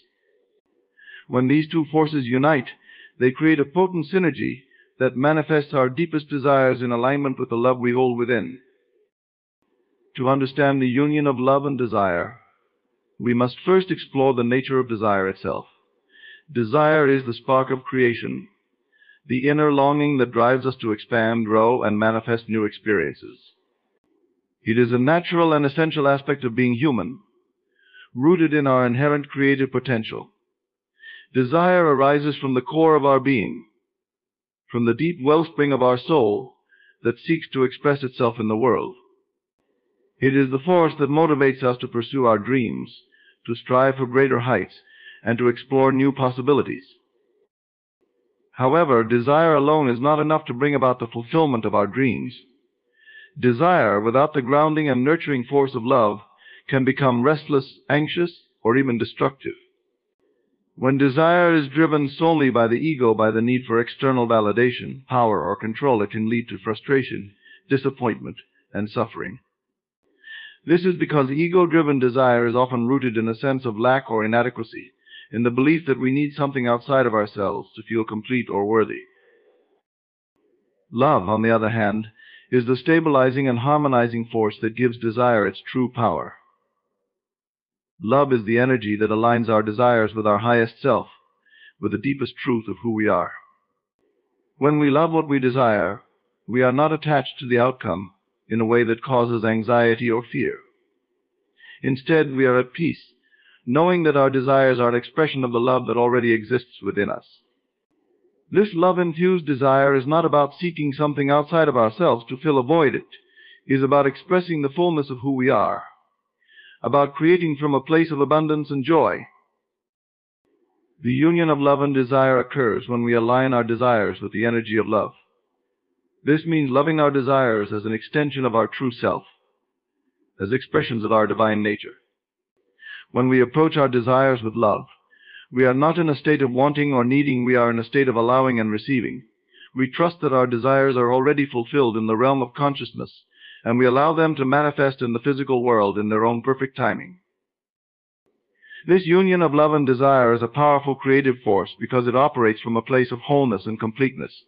When these two forces unite, they create a potent synergy that manifests our deepest desires in alignment with the love we hold within. To understand the union of love and desire, we must first explore the nature of desire itself. Desire is the spark of creation, the inner longing that drives us to expand, grow, and manifest new experiences. It is a natural and essential aspect of being human, rooted in our inherent creative potential. Desire arises from the core of our being, from the deep wellspring of our soul that seeks to express itself in the world. It is the force that motivates us to pursue our dreams, to strive for greater heights, and to explore new possibilities. However, desire alone is not enough to bring about the fulfillment of our dreams. Desire, without the grounding and nurturing force of love, can become restless, anxious, or even destructive. When desire is driven solely by the ego, by the need for external validation, power, or control, it can lead to frustration, disappointment, and suffering. This is because ego-driven desire is often rooted in a sense of lack or inadequacy, in the belief that we need something outside of ourselves to feel complete or worthy. Love, on the other hand, is the stabilizing and harmonizing force that gives desire its true power. Love is the energy that aligns our desires with our highest self, with the deepest truth of who we are. When we love what we desire, we are not attached to the outcome in a way that causes anxiety or fear. Instead, we are at peace, knowing that our desires are an expression of the love that already exists within us. This love-infused desire is not about seeking something outside of ourselves to fill a void. It is about expressing the fullness of who we are, about creating from a place of abundance and joy. The union of love and desire occurs when we align our desires with the energy of love. This means loving our desires as an extension of our true self, as expressions of our divine nature. When we approach our desires with love, we are not in a state of wanting or needing, we are in a state of allowing and receiving. We trust that our desires are already fulfilled in the realm of consciousness, and we allow them to manifest in the physical world in their own perfect timing. This union of love and desire is a powerful creative force because it operates from a place of wholeness and completeness.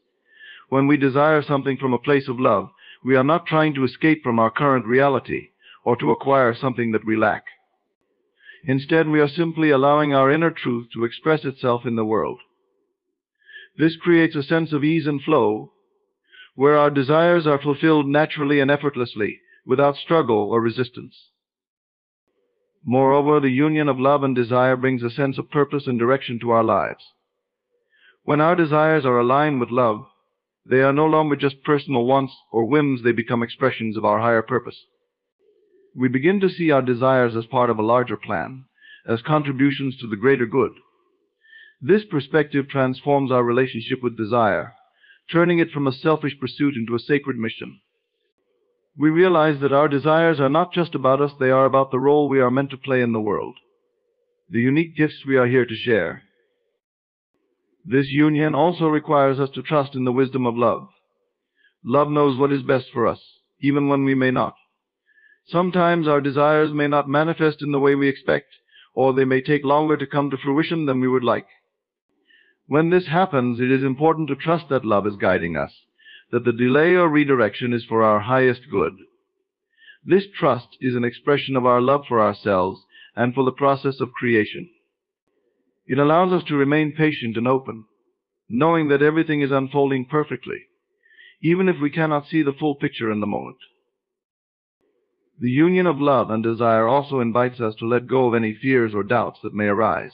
When we desire something from a place of love, we are not trying to escape from our current reality or to acquire something that we lack. Instead, we are simply allowing our inner truth to express itself in the world. This creates a sense of ease and flow, where our desires are fulfilled naturally and effortlessly, without struggle or resistance. Moreover, the union of love and desire brings a sense of purpose and direction to our lives. When our desires are aligned with love, they are no longer just personal wants or whims, they become expressions of our higher purpose. We begin to see our desires as part of a larger plan, as contributions to the greater good. This perspective transforms our relationship with desire, turning it from a selfish pursuit into a sacred mission. We realize that our desires are not just about us, they are about the role we are meant to play in the world, the unique gifts we are here to share. This union also requires us to trust in the wisdom of love. Love knows what is best for us, even when we may not. Sometimes our desires may not manifest in the way we expect, or they may take longer to come to fruition than we would like. When this happens, it is important to trust that love is guiding us, that the delay or redirection is for our highest good. This trust is an expression of our love for ourselves and for the process of creation. It allows us to remain patient and open, knowing that everything is unfolding perfectly, even if we cannot see the full picture in the moment. The union of love and desire also invites us to let go of any fears or doubts that may arise.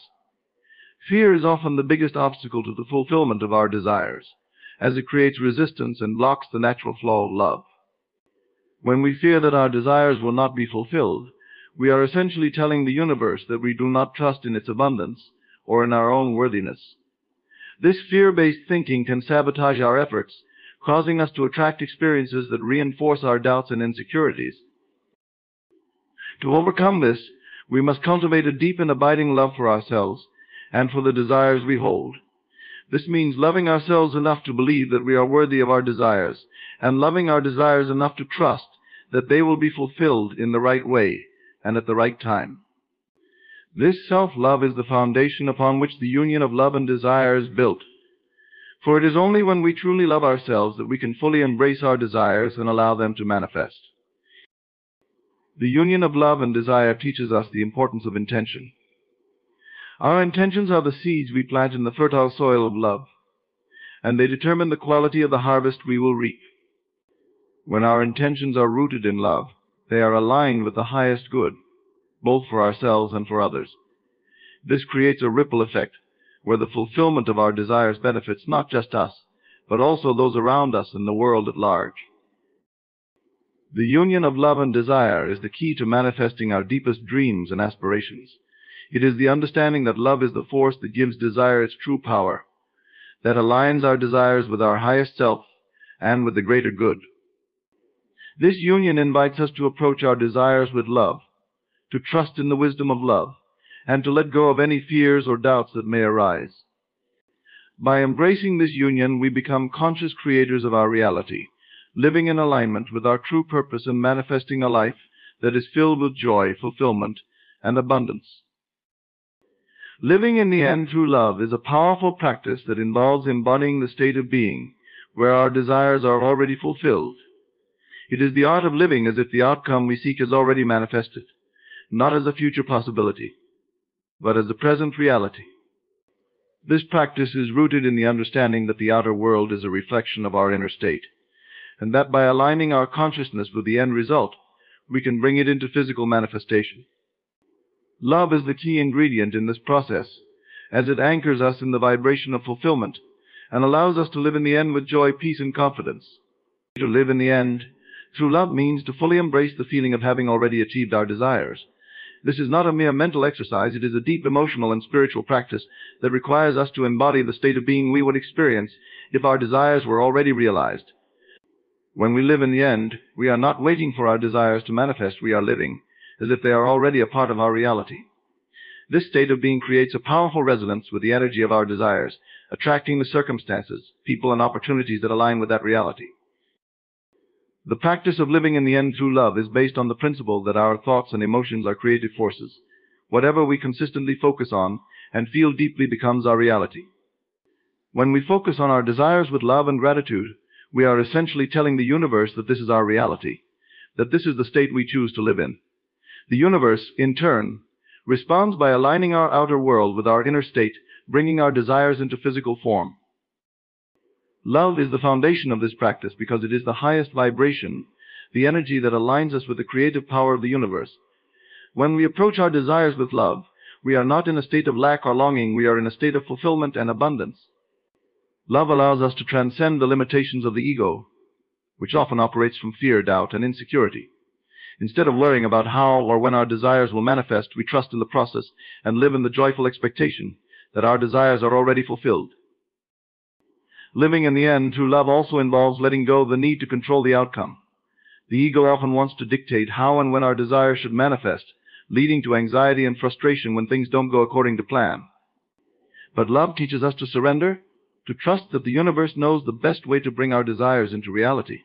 Fear is often the biggest obstacle to the fulfillment of our desires, as it creates resistance and blocks the natural flow of love. When we fear that our desires will not be fulfilled, we are essentially telling the universe that we do not trust in its abundance or in our own worthiness. This fear-based thinking can sabotage our efforts, causing us to attract experiences that reinforce our doubts and insecurities. To overcome this, we must cultivate a deep and abiding love for ourselves and for the desires we hold. This means loving ourselves enough to believe that we are worthy of our desires, and loving our desires enough to trust that they will be fulfilled in the right way and at the right time. This self-love is the foundation upon which the union of love and desire is built. For it is only when we truly love ourselves that we can fully embrace our desires and allow them to manifest. The union of love and desire teaches us the importance of intention. Our intentions are the seeds we plant in the fertile soil of love, and they determine the quality of the harvest we will reap. When our intentions are rooted in love, they are aligned with the highest good, both for ourselves and for others. This creates a ripple effect, where the fulfillment of our desires benefits not just us, but also those around us and the world at large. The union of love and desire is the key to manifesting our deepest dreams and aspirations. It is the understanding that love is the force that gives desire its true power, that aligns our desires with our highest self and with the greater good. This union invites us to approach our desires with love, to trust in the wisdom of love, and to let go of any fears or doubts that may arise. By embracing this union, we become conscious creators of our reality, living in alignment with our true purpose and manifesting a life that is filled with joy, fulfillment, and abundance. Living in the end through love is a powerful practice that involves embodying the state of being where our desires are already fulfilled. It is the art of living as if the outcome we seek is already manifested, not as a future possibility, but as a present reality. This practice is rooted in the understanding that the outer world is a reflection of our inner state, and that by aligning our consciousness with the end result, we can bring it into physical manifestation. Love is the key ingredient in this process, as it anchors us in the vibration of fulfillment and allows us to live in the end with joy, peace, and confidence. To live in the end through love means to fully embrace the feeling of having already achieved our desires. This is not a mere mental exercise, it is a deep emotional and spiritual practice that requires us to embody the state of being we would experience if our desires were already realized. When we live in the end, we are not waiting for our desires to manifest, we are living as if they are already a part of our reality. This state of being creates a powerful resonance with the energy of our desires, attracting the circumstances, people, and opportunities that align with that reality. The practice of living in the end through love is based on the principle that our thoughts and emotions are creative forces. Whatever we consistently focus on and feel deeply becomes our reality. When we focus on our desires with love and gratitude, we are essentially telling the universe that this is our reality, that this is the state we choose to live in. The universe, in turn, responds by aligning our outer world with our inner state, bringing our desires into physical form. Love is the foundation of this practice because it is the highest vibration, the energy that aligns us with the creative power of the universe. When we approach our desires with love, we are not in a state of lack or longing, we are in a state of fulfillment and abundance. Love allows us to transcend the limitations of the ego, which often operates from fear, doubt, and insecurity. Instead of worrying about how or when our desires will manifest, we trust in the process and live in the joyful expectation that our desires are already fulfilled. Living in the end through love also involves letting go of the need to control the outcome. The ego often wants to dictate how and when our desires should manifest, leading to anxiety and frustration when things don't go according to plan. But love teaches us to surrender, to trust that the universe knows the best way to bring our desires into reality.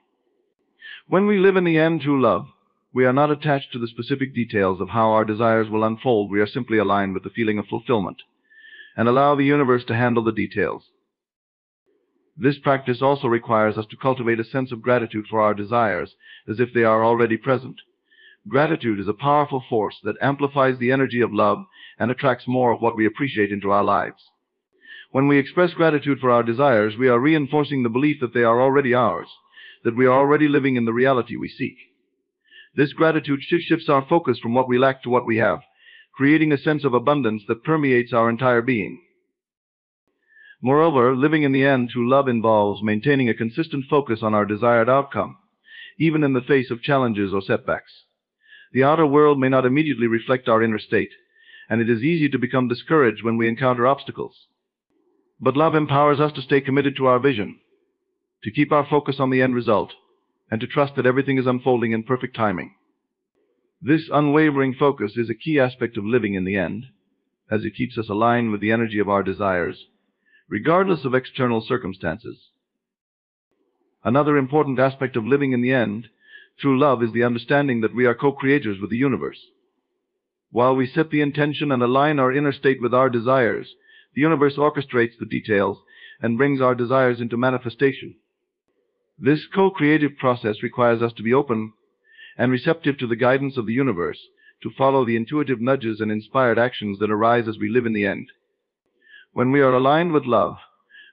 When we live in the end through love, we are not attached to the specific details of how our desires will unfold. We are simply aligned with the feeling of fulfillment and allow the universe to handle the details. This practice also requires us to cultivate a sense of gratitude for our desires as if they are already present. Gratitude is a powerful force that amplifies the energy of love and attracts more of what we appreciate into our lives. When we express gratitude for our desires, we are reinforcing the belief that they are already ours, that we are already living in the reality we seek. This gratitude shifts our focus from what we lack to what we have, creating a sense of abundance that permeates our entire being. Moreover, living in the end through love involves maintaining a consistent focus on our desired outcome, even in the face of challenges or setbacks. The outer world may not immediately reflect our inner state, and it is easy to become discouraged when we encounter obstacles. But love empowers us to stay committed to our vision, to keep our focus on the end result, and to trust that everything is unfolding in perfect timing. This unwavering focus is a key aspect of living in the end, as it keeps us aligned with the energy of our desires, regardless of external circumstances. Another important aspect of living in the end through love is the understanding that we are co-creators with the universe. While we set the intention and align our inner state with our desires, the universe orchestrates the details and brings our desires into manifestation. This co-creative process requires us to be open and receptive to the guidance of the universe, to follow the intuitive nudges and inspired actions that arise as we live in the end. When we are aligned with love,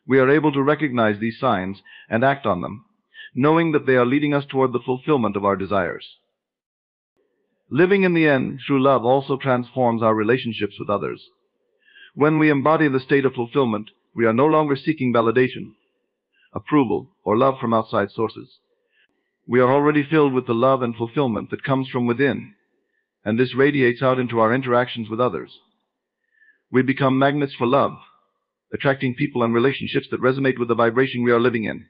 we are able to recognize these signs and act on them, knowing that they are leading us toward the fulfillment of our desires. Living in the end through love also transforms our relationships with others. When we embody the state of fulfillment, we are no longer seeking validation, approval, or love from outside sources. We are already filled with the love and fulfillment that comes from within, and this radiates out into our interactions with others. We become magnets for love, attracting people and relationships that resonate with the vibration we are living in.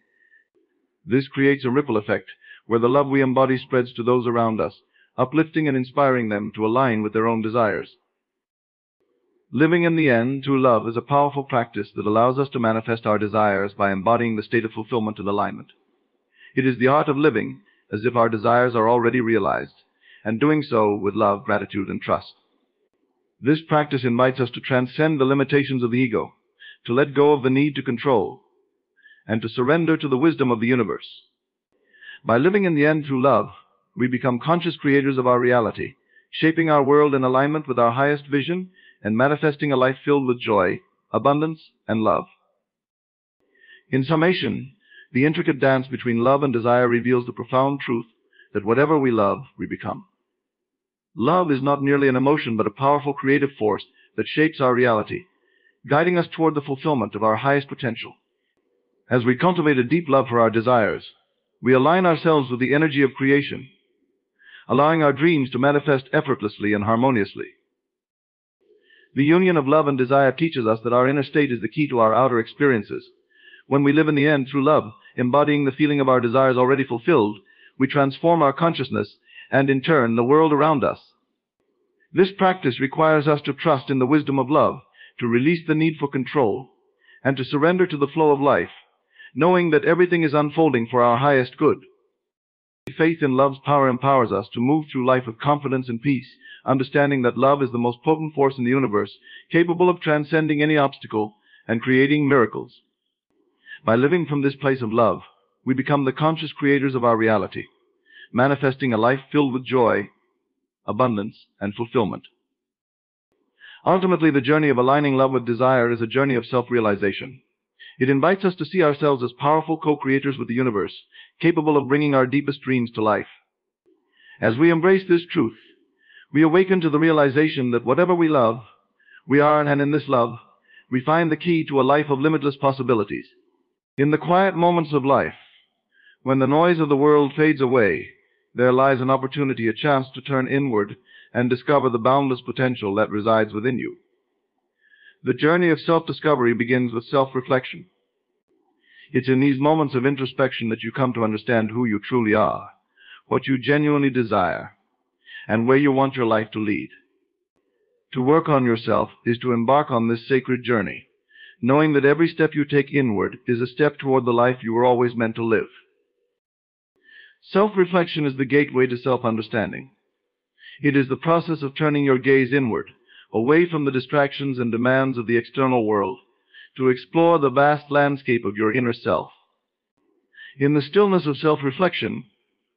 This creates a ripple effect where the love we embody spreads to those around us, uplifting and inspiring them to align with their own desires. Living in the end through love is a powerful practice that allows us to manifest our desires by embodying the state of fulfillment and alignment. It is the art of living as if our desires are already realized, and doing so with love, gratitude, and trust. This practice invites us to transcend the limitations of the ego, to let go of the need to control, and to surrender to the wisdom of the universe. By living in the end through love, we become conscious creators of our reality, shaping our world in alignment with our highest vision and manifesting a life filled with joy, abundance, and love. In summation, the intricate dance between love and desire reveals the profound truth that whatever we love, we become. Love is not merely an emotion, but a powerful creative force that shapes our reality, guiding us toward the fulfillment of our highest potential. As we cultivate a deep love for our desires, we align ourselves with the energy of creation, allowing our dreams to manifest effortlessly and harmoniously. The union of love and desire teaches us that our inner state is the key to our outer experiences. When we live in the end through love, embodying the feeling of our desires already fulfilled, we transform our consciousness and, in turn, the world around us. This practice requires us to trust in the wisdom of love, to release the need for control, and to surrender to the flow of life, knowing that everything is unfolding for our highest good. Faith in love's power empowers us to move through life with confidence and peace, understanding that love is the most potent force in the universe, capable of transcending any obstacle and creating miracles. By living from this place of love, we become the conscious creators of our reality, manifesting a life filled with joy, abundance, and fulfillment. Ultimately, the journey of aligning love with desire is a journey of self-realization. It invites us to see ourselves as powerful co-creators with the universe, capable of bringing our deepest dreams to life. As we embrace this truth, we awaken to the realization that whatever we love, we are, and in this love, we find the key to a life of limitless possibilities. In the quiet moments of life, when the noise of the world fades away, there lies an opportunity, a chance to turn inward and discover the boundless potential that resides within you. The journey of self-discovery begins with self-reflection. It's in these moments of introspection that you come to understand who you truly are, what you genuinely desire, and where you want your life to lead. To work on yourself is to embark on this sacred journey, knowing that every step you take inward is a step toward the life you were always meant to live. Self-reflection is the gateway to self-understanding. It is the process of turning your gaze inward, away from the distractions and demands of the external world, to explore the vast landscape of your inner self. In the stillness of self-reflection,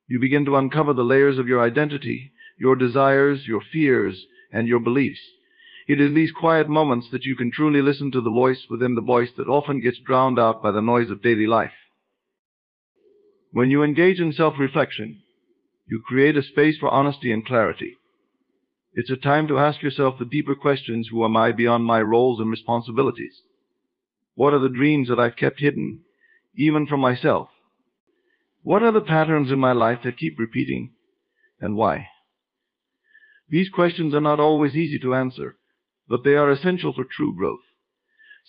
you begin to uncover the layers of your identity, your desires, your fears, and your beliefs. It is these quiet moments that you can truly listen to the voice within the voice that often gets drowned out by the noise of daily life. When you engage in self-reflection, you create a space for honesty and clarity. It's a time to ask yourself the deeper questions: who am I beyond my roles and responsibilities? What are the dreams that I've kept hidden, even from myself? What are the patterns in my life that keep repeating, and why? These questions are not always easy to answer, but they are essential for true growth.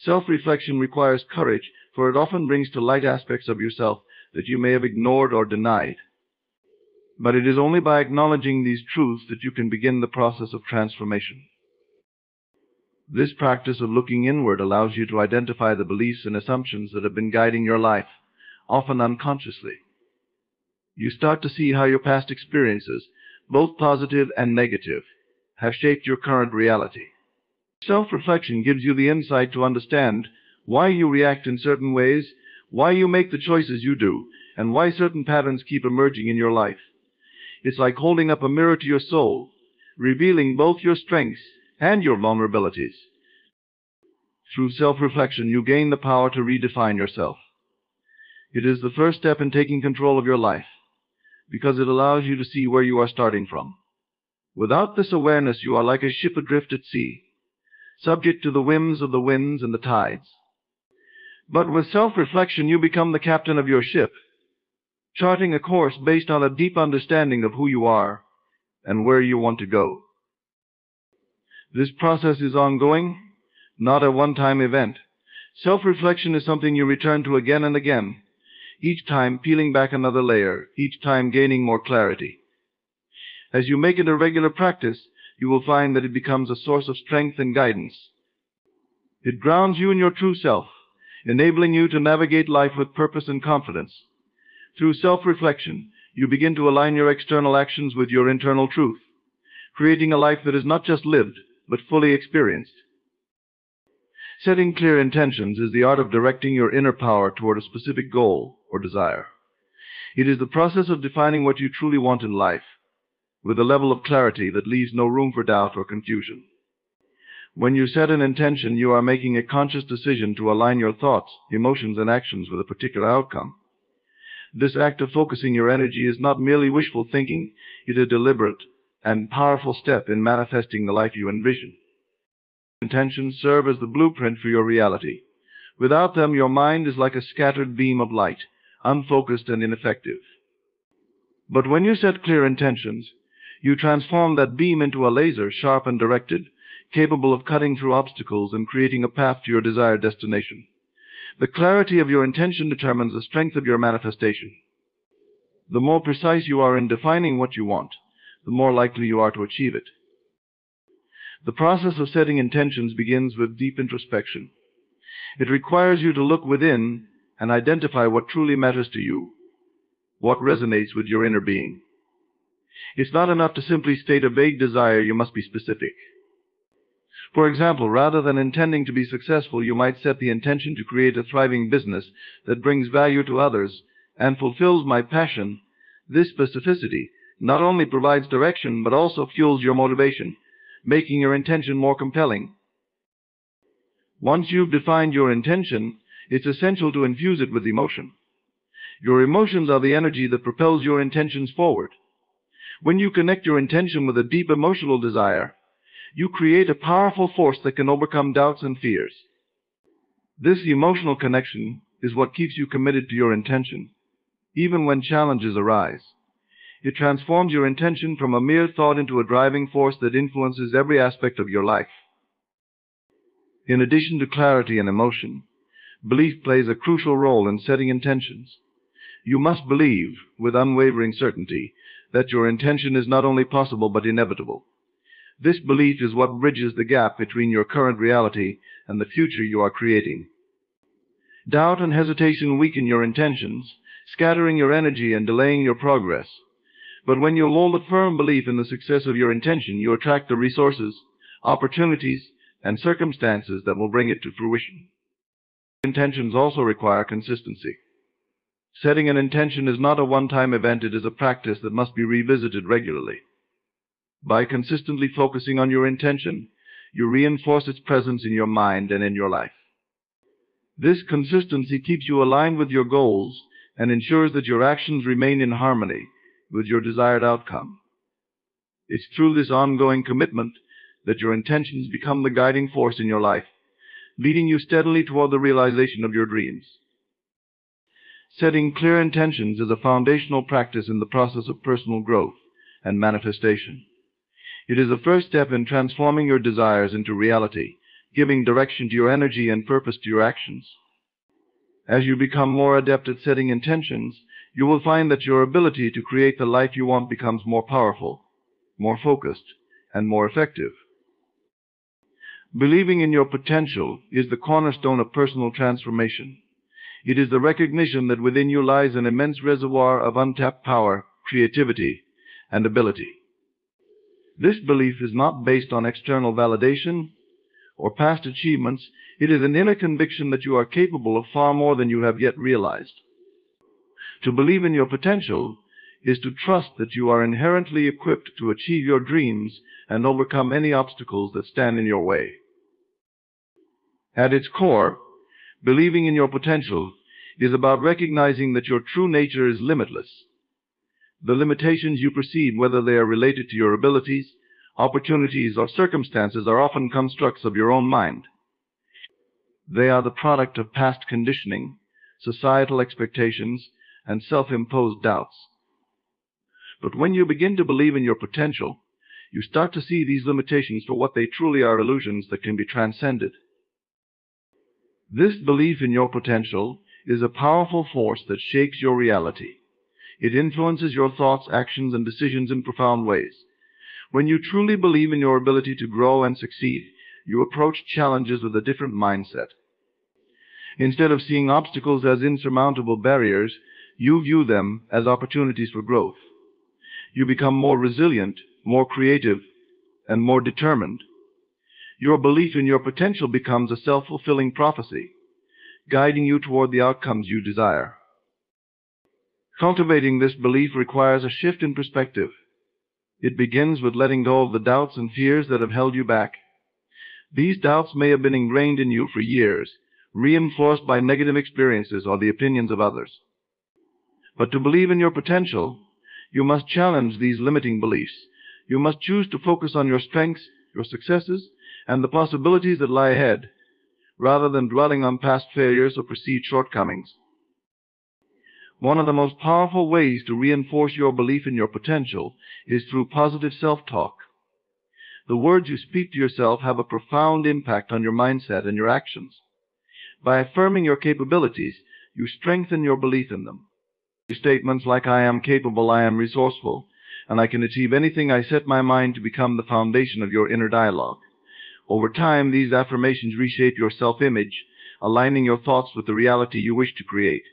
Self-reflection requires courage, for it often brings to light aspects of yourself that you may have ignored or denied. But it is only by acknowledging these truths that you can begin the process of transformation. This practice of looking inward allows you to identify the beliefs and assumptions that have been guiding your life, often unconsciously. You start to see how your past experiences, both positive and negative, have shaped your current reality. Self-reflection gives you the insight to understand why you react in certain ways, why you make the choices you do, and why certain patterns keep emerging in your life. It's like holding up a mirror to your soul, revealing both your strengths and your vulnerabilities. Through self-reflection, you gain the power to redefine yourself. It is the first step in taking control of your life, because it allows you to see where you are starting from. Without this awareness, you are like a ship adrift at sea, subject to the whims of the winds and the tides. But with self-reflection, you become the captain of your ship, charting a course based on a deep understanding of who you are and where you want to go. This process is ongoing, not a one-time event. Self-reflection is something you return to again and again, each time peeling back another layer, each time gaining more clarity. As you make it a regular practice, you will find that it becomes a source of strength and guidance. It grounds you in your true self, enabling you to navigate life with purpose and confidence. Through self-reflection, you begin to align your external actions with your internal truth, creating a life that is not just lived, but fully experienced. Setting clear intentions is the art of directing your inner power toward a specific goal or desire. It is the process of defining what you truly want in life, with a level of clarity that leaves no room for doubt or confusion. When you set an intention, you are making a conscious decision to align your thoughts, emotions, and actions with a particular outcome. This act of focusing your energy is not merely wishful thinking, it is a deliberate and powerful step in manifesting the life you envision. Intentions serve as the blueprint for your reality. Without them, your mind is like a scattered beam of light, unfocused and ineffective. But when you set clear intentions, you transform that beam into a laser, sharp and directed, capable of cutting through obstacles and creating a path to your desired destination. The clarity of your intention determines the strength of your manifestation. The more precise you are in defining what you want, the more likely you are to achieve it. The process of setting intentions begins with deep introspection. It requires you to look within and identify what truly matters to you, what resonates with your inner being. It's not enough to simply state a vague desire, you must be specific. For example, rather than intending to be successful, you might set the intention to create a thriving business that brings value to others and fulfills my passion. This specificity not only provides direction, but also fuels your motivation, making your intention more compelling. Once you've defined your intention, it's essential to infuse it with emotion. Your emotions are the energy that propels your intentions forward. When you connect your intention with a deep emotional desire, you create a powerful force that can overcome doubts and fears. This emotional connection is what keeps you committed to your intention, even when challenges arise. It transforms your intention from a mere thought into a driving force that influences every aspect of your life. In addition to clarity and emotion, belief plays a crucial role in setting intentions. You must believe, with unwavering certainty, that your intention is not only possible but inevitable. This belief is what bridges the gap between your current reality and the future you are creating. Doubt and hesitation weaken your intentions, scattering your energy and delaying your progress. But when you hold a firm belief in the success of your intention, you attract the resources, opportunities, and circumstances that will bring it to fruition. Intentions also require consistency. Setting an intention is not a one-time event, it is a practice that must be revisited regularly. By consistently focusing on your intention, you reinforce its presence in your mind and in your life. This consistency keeps you aligned with your goals and ensures that your actions remain in harmony with your desired outcome. It's through this ongoing commitment that your intentions become the guiding force in your life, leading you steadily toward the realization of your dreams. Setting clear intentions is a foundational practice in the process of personal growth and manifestation. It is the first step in transforming your desires into reality, giving direction to your energy and purpose to your actions. As you become more adept at setting intentions, you will find that your ability to create the life you want becomes more powerful, more focused, and more effective. Believing in your potential is the cornerstone of personal transformation. It is the recognition that within you lies an immense reservoir of untapped power, creativity, and ability. This belief is not based on external validation or past achievements. It is an inner conviction that you are capable of far more than you have yet realized. To believe in your potential is to trust that you are inherently equipped to achieve your dreams and overcome any obstacles that stand in your way. At its core, believing in your potential is about recognizing that your true nature is limitless. The limitations you perceive, whether they are related to your abilities, opportunities, or circumstances, are often constructs of your own mind. They are the product of past conditioning, societal expectations, and self-imposed doubts. But when you begin to believe in your potential, you start to see these limitations for what they truly are: illusions that can be transcended. This belief in your potential is a powerful force that shapes your reality. It influences your thoughts, actions, and decisions in profound ways. When you truly believe in your ability to grow and succeed, you approach challenges with a different mindset. Instead of seeing obstacles as insurmountable barriers, you view them as opportunities for growth. You become more resilient, more creative, and more determined. Your belief in your potential becomes a self-fulfilling prophecy, guiding you toward the outcomes you desire. Cultivating this belief requires a shift in perspective. It begins with letting go of the doubts and fears that have held you back. These doubts may have been ingrained in you for years, reinforced by negative experiences or the opinions of others. But to believe in your potential, you must challenge these limiting beliefs. You must choose to focus on your strengths, your successes, and the possibilities that lie ahead, rather than dwelling on past failures or perceived shortcomings. One of the most powerful ways to reinforce your belief in your potential is through positive self-talk. The words you speak to yourself have a profound impact on your mindset and your actions. By affirming your capabilities, you strengthen your belief in them. Statements like "I am capable," "I am resourceful," and "I can achieve anything I set my mind to" become the foundation of your inner dialogue. Over time, these affirmations reshape your self-image, aligning your thoughts with the reality you wish to create.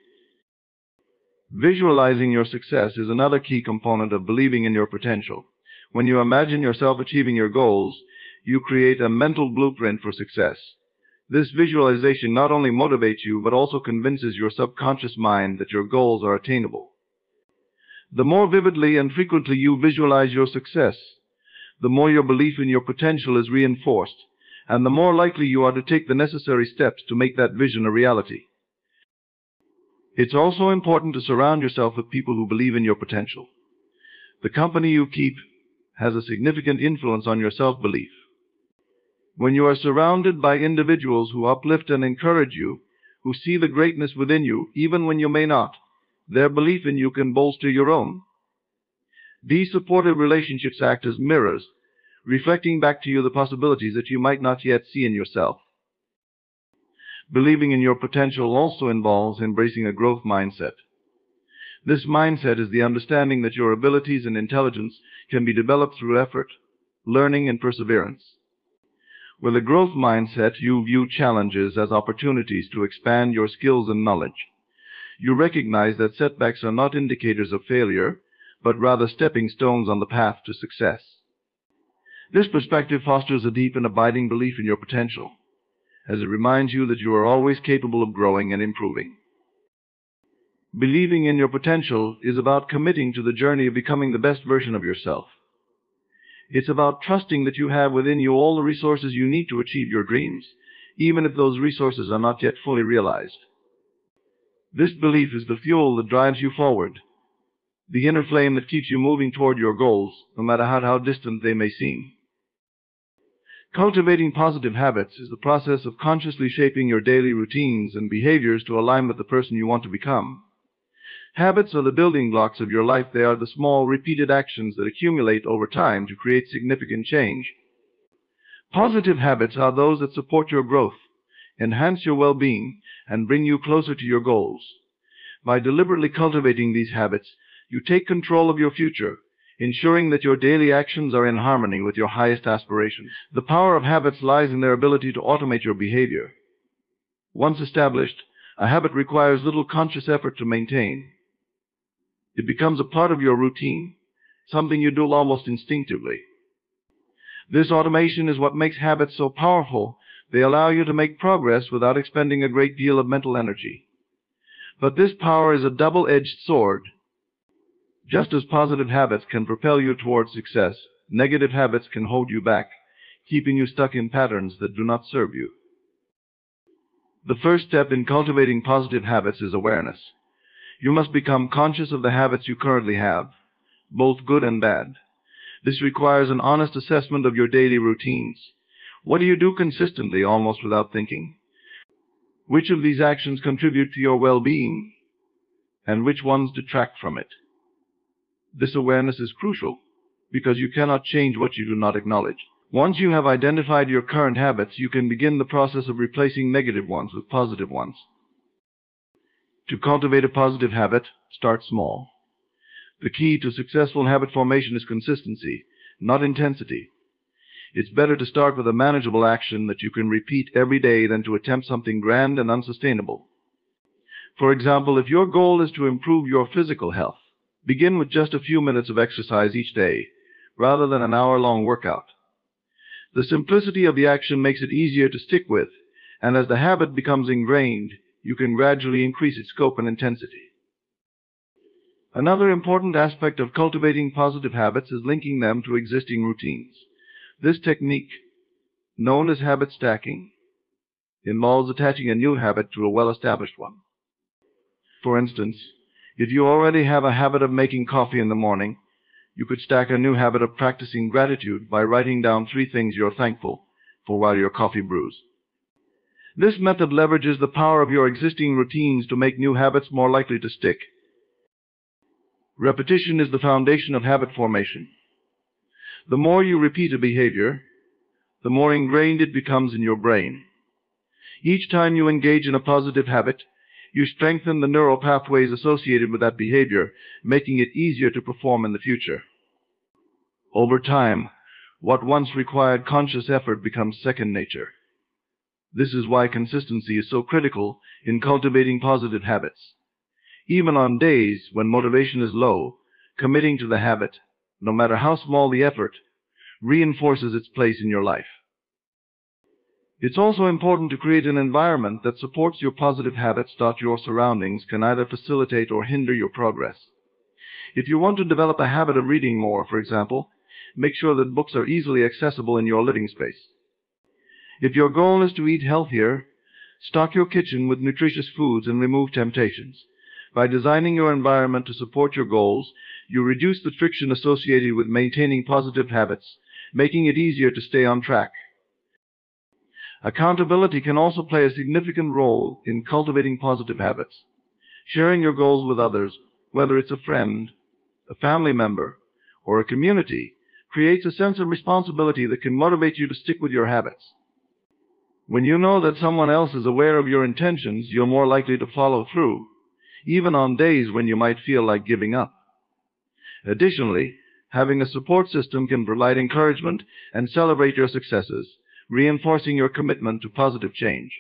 Visualizing your success is another key component of believing in your potential. When you imagine yourself achieving your goals, you create a mental blueprint for success. This visualization not only motivates you, but also convinces your subconscious mind that your goals are attainable. The more vividly and frequently you visualize your success, the more your belief in your potential is reinforced, and the more likely you are to take the necessary steps to make that vision a reality. It's also important to surround yourself with people who believe in your potential. The company you keep has a significant influence on your self-belief. When you are surrounded by individuals who uplift and encourage you, who see the greatness within you, even when you may not, their belief in you can bolster your own. These supportive relationships act as mirrors, reflecting back to you the possibilities that you might not yet see in yourself. Believing in your potential also involves embracing a growth mindset. This mindset is the understanding that your abilities and intelligence can be developed through effort, learning, and perseverance. With a growth mindset, you view challenges as opportunities to expand your skills and knowledge. You recognize that setbacks are not indicators of failure, but rather stepping stones on the path to success. This perspective fosters a deep and abiding belief in your potential, as it reminds you that you are always capable of growing and improving. Believing in your potential is about committing to the journey of becoming the best version of yourself. It's about trusting that you have within you all the resources you need to achieve your dreams, even if those resources are not yet fully realized. This belief is the fuel that drives you forward, the inner flame that keeps you moving toward your goals, no matter how distant they may seem. Cultivating positive habits is the process of consciously shaping your daily routines and behaviors to align with the person you want to become. Habits are the building blocks of your life. They are the small, repeated actions that accumulate over time to create significant change. Positive habits are those that support your growth, enhance your well-being, and bring you closer to your goals. By deliberately cultivating these habits, you take control of your future, ensuring that your daily actions are in harmony with your highest aspirations. The power of habits lies in their ability to automate your behavior. Once established, a habit requires little conscious effort to maintain. It becomes a part of your routine, something you do almost instinctively. This automation is what makes habits so powerful. They allow you to make progress without expending a great deal of mental energy. But this power is a double-edged sword. Just as positive habits can propel you towards success, negative habits can hold you back, keeping you stuck in patterns that do not serve you. The first step in cultivating positive habits is awareness. You must become conscious of the habits you currently have, both good and bad. This requires an honest assessment of your daily routines. What do you do consistently, almost without thinking? Which of these actions contribute to your well-being, and which ones detract from it? This awareness is crucial, because you cannot change what you do not acknowledge. Once you have identified your current habits, you can begin the process of replacing negative ones with positive ones. To cultivate a positive habit, start small. The key to successful habit formation is consistency, not intensity. It's better to start with a manageable action that you can repeat every day than to attempt something grand and unsustainable. For example, if your goal is to improve your physical health, begin with just a few minutes of exercise each day, rather than an hour-long workout. The simplicity of the action makes it easier to stick with, and as the habit becomes ingrained, you can gradually increase its scope and intensity. Another important aspect of cultivating positive habits is linking them to existing routines. This technique, known as habit stacking, involves attaching a new habit to a well-established one. For instance, if you already have a habit of making coffee in the morning, you could stack a new habit of practicing gratitude by writing down 3 things you're thankful for while your coffee brews. This method leverages the power of your existing routines to make new habits more likely to stick. Repetition is the foundation of habit formation. The more you repeat a behavior, the more ingrained it becomes in your brain. Each time you engage in a positive habit, you strengthen the neural pathways associated with that behavior, making it easier to perform in the future. Over time, what once required conscious effort becomes second nature. This is why consistency is so critical in cultivating positive habits. Even on days when motivation is low, committing to the habit, no matter how small the effort, reinforces its place in your life. It's also important to create an environment that supports your positive habits. Your surroundings can either facilitate or hinder your progress. If you want to develop a habit of reading more, for example, make sure that books are easily accessible in your living space. If your goal is to eat healthier, stock your kitchen with nutritious foods and remove temptations. By designing your environment to support your goals, you reduce the friction associated with maintaining positive habits, making it easier to stay on track. Accountability can also play a significant role in cultivating positive habits. Sharing your goals with others, whether it's a friend, a family member, or a community, creates a sense of responsibility that can motivate you to stick with your habits. When you know that someone else is aware of your intentions, you're more likely to follow through, even on days when you might feel like giving up. Additionally, having a support system can provide encouragement and celebrate your successes, reinforcing your commitment to positive change.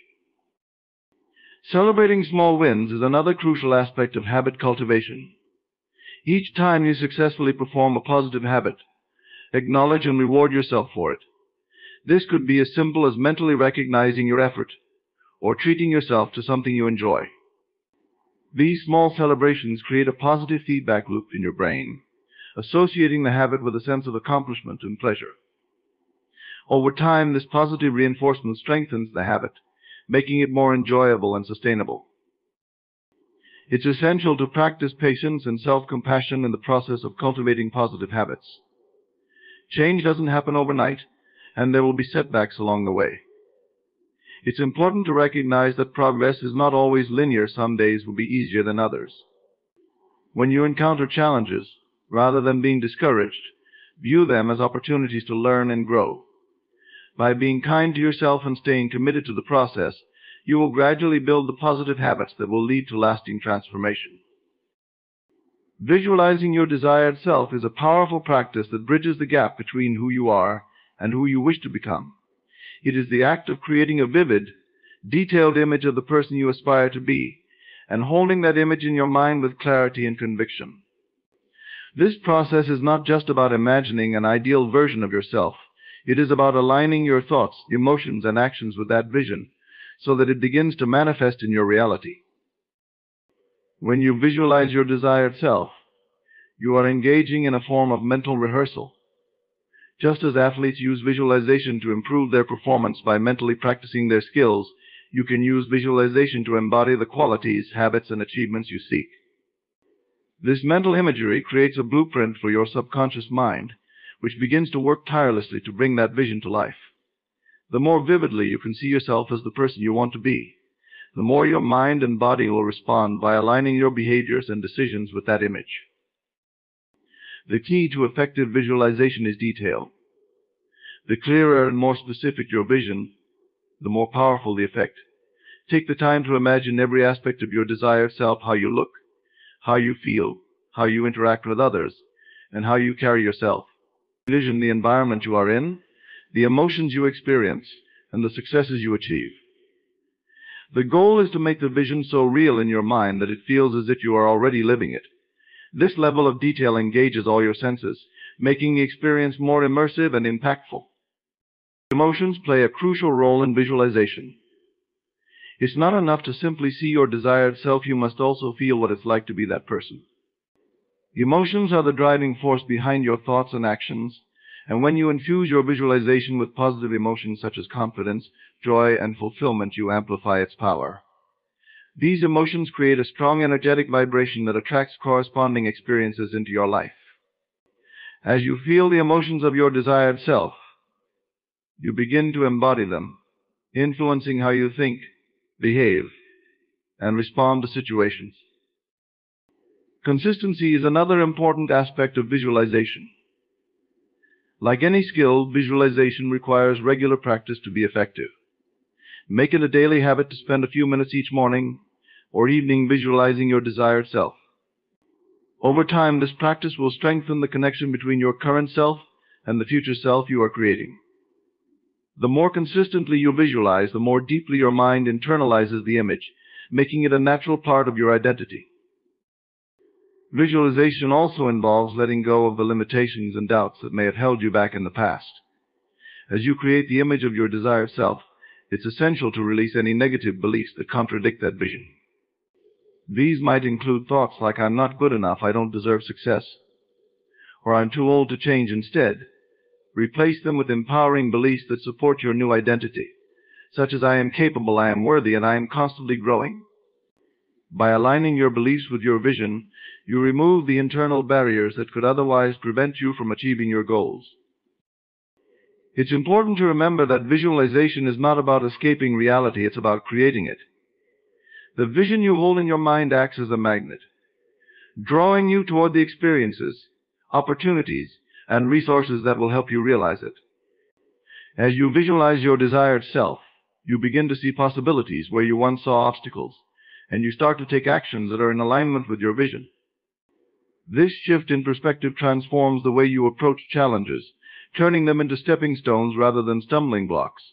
Celebrating small wins is another crucial aspect of habit cultivation. Each time you successfully perform a positive habit, acknowledge and reward yourself for it. This could be as simple as mentally recognizing your effort or treating yourself to something you enjoy. These small celebrations create a positive feedback loop in your brain, associating the habit with a sense of accomplishment and pleasure. Over time, this positive reinforcement strengthens the habit, making it more enjoyable and sustainable. It's essential to practice patience and self-compassion in the process of cultivating positive habits. Change doesn't happen overnight, and there will be setbacks along the way. It's important to recognize that progress is not always linear. Some days will be easier than others. When you encounter challenges, rather than being discouraged, view them as opportunities to learn and grow. By being kind to yourself and staying committed to the process, you will gradually build the positive habits that will lead to lasting transformation. Visualizing your desired self is a powerful practice that bridges the gap between who you are and who you wish to become. It is the act of creating a vivid, detailed image of the person you aspire to be, and holding that image in your mind with clarity and conviction. This process is not just about imagining an ideal version of yourself. It is about aligning your thoughts, emotions, and actions with that vision, so that it begins to manifest in your reality. When you visualize your desired self, you are engaging in a form of mental rehearsal. Just as athletes use visualization to improve their performance by mentally practicing their skills, you can use visualization to embody the qualities, habits, and achievements you seek. This mental imagery creates a blueprint for your subconscious mind, which begins to work tirelessly to bring that vision to life. The more vividly you can see yourself as the person you want to be, the more your mind and body will respond by aligning your behaviors and decisions with that image. The key to effective visualization is detail. The clearer and more specific your vision, the more powerful the effect. Take the time to imagine every aspect of your desired self: how you look, how you feel, how you interact with others, and how you carry yourself. Envision the environment you are in, the emotions you experience, and the successes you achieve. The goal is to make the vision so real in your mind that it feels as if you are already living it. This level of detail engages all your senses, making the experience more immersive and impactful. Emotions play a crucial role in visualization. It's not enough to simply see your desired self, you must also feel what it's like to be that person. Emotions are the driving force behind your thoughts and actions, and when you infuse your visualization with positive emotions such as confidence, joy, and fulfillment, you amplify its power. These emotions create a strong energetic vibration that attracts corresponding experiences into your life. As you feel the emotions of your desired self, you begin to embody them, influencing how you think, behave, and respond to situations. Consistency is another important aspect of visualization. Like any skill, visualization requires regular practice to be effective. Make it a daily habit to spend a few minutes each morning or evening visualizing your desired self. Over time, this practice will strengthen the connection between your current self and the future self you are creating. The more consistently you visualize, the more deeply your mind internalizes the image, making it a natural part of your identity. Visualization also involves letting go of the limitations and doubts that may have held you back in the past. As you create the image of your desired self, it's essential to release any negative beliefs that contradict that vision. These might include thoughts like, "I'm not good enough, I don't deserve success," or "I'm too old to change." Instead, replace them with empowering beliefs that support your new identity, such as, "I am capable, I am worthy, and I am constantly growing." By aligning your beliefs with your vision, you remove the internal barriers that could otherwise prevent you from achieving your goals. It's important to remember that visualization is not about escaping reality, it's about creating it. The vision you hold in your mind acts as a magnet, drawing you toward the experiences, opportunities, and resources that will help you realize it. As you visualize your desired self, you begin to see possibilities where you once saw obstacles, and you start to take actions that are in alignment with your vision. This shift in perspective transforms the way you approach challenges, turning them into stepping stones rather than stumbling blocks.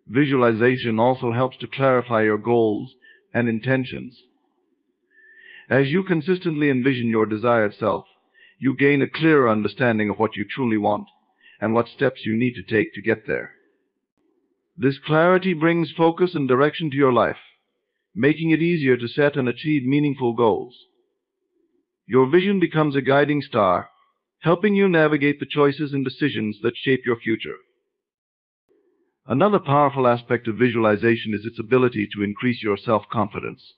Visualization also helps to clarify your goals and intentions. As you consistently envision your desired self, you gain a clearer understanding of what you truly want and what steps you need to take to get there. This clarity brings focus and direction to your life, making it easier to set and achieve meaningful goals. Your vision becomes a guiding star, helping you navigate the choices and decisions that shape your future. Another powerful aspect of visualization is its ability to increase your self-confidence.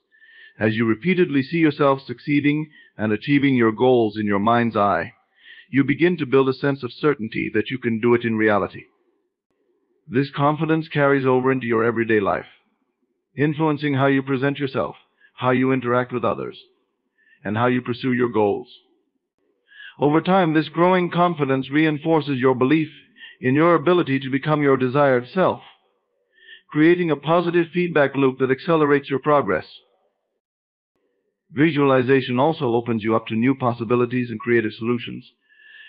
As you repeatedly see yourself succeeding and achieving your goals in your mind's eye, you begin to build a sense of certainty that you can do it in reality. This confidence carries over into your everyday life, influencing how you present yourself, how you interact with others, and how you pursue your goals. Over time, this growing confidence reinforces your belief in your ability to become your desired self, creating a positive feedback loop that accelerates your progress. Visualization also opens you up to new possibilities and creative solutions.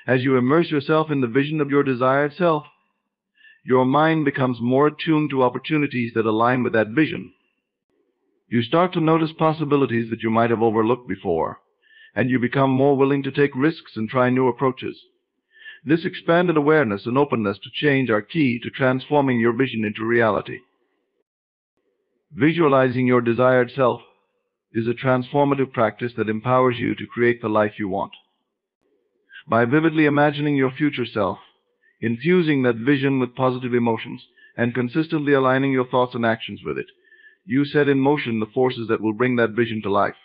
As you immerse yourself in the vision of your desired self, your mind becomes more attuned to opportunities that align with that vision. You start to notice possibilities that you might have overlooked before, and you become more willing to take risks and try new approaches. This expanded awareness and openness to change are key to transforming your vision into reality. Visualizing your desired self is a transformative practice that empowers you to create the life you want. By vividly imagining your future self, infusing that vision with positive emotions, and consistently aligning your thoughts and actions with it, you set in motion the forces that will bring that vision to life.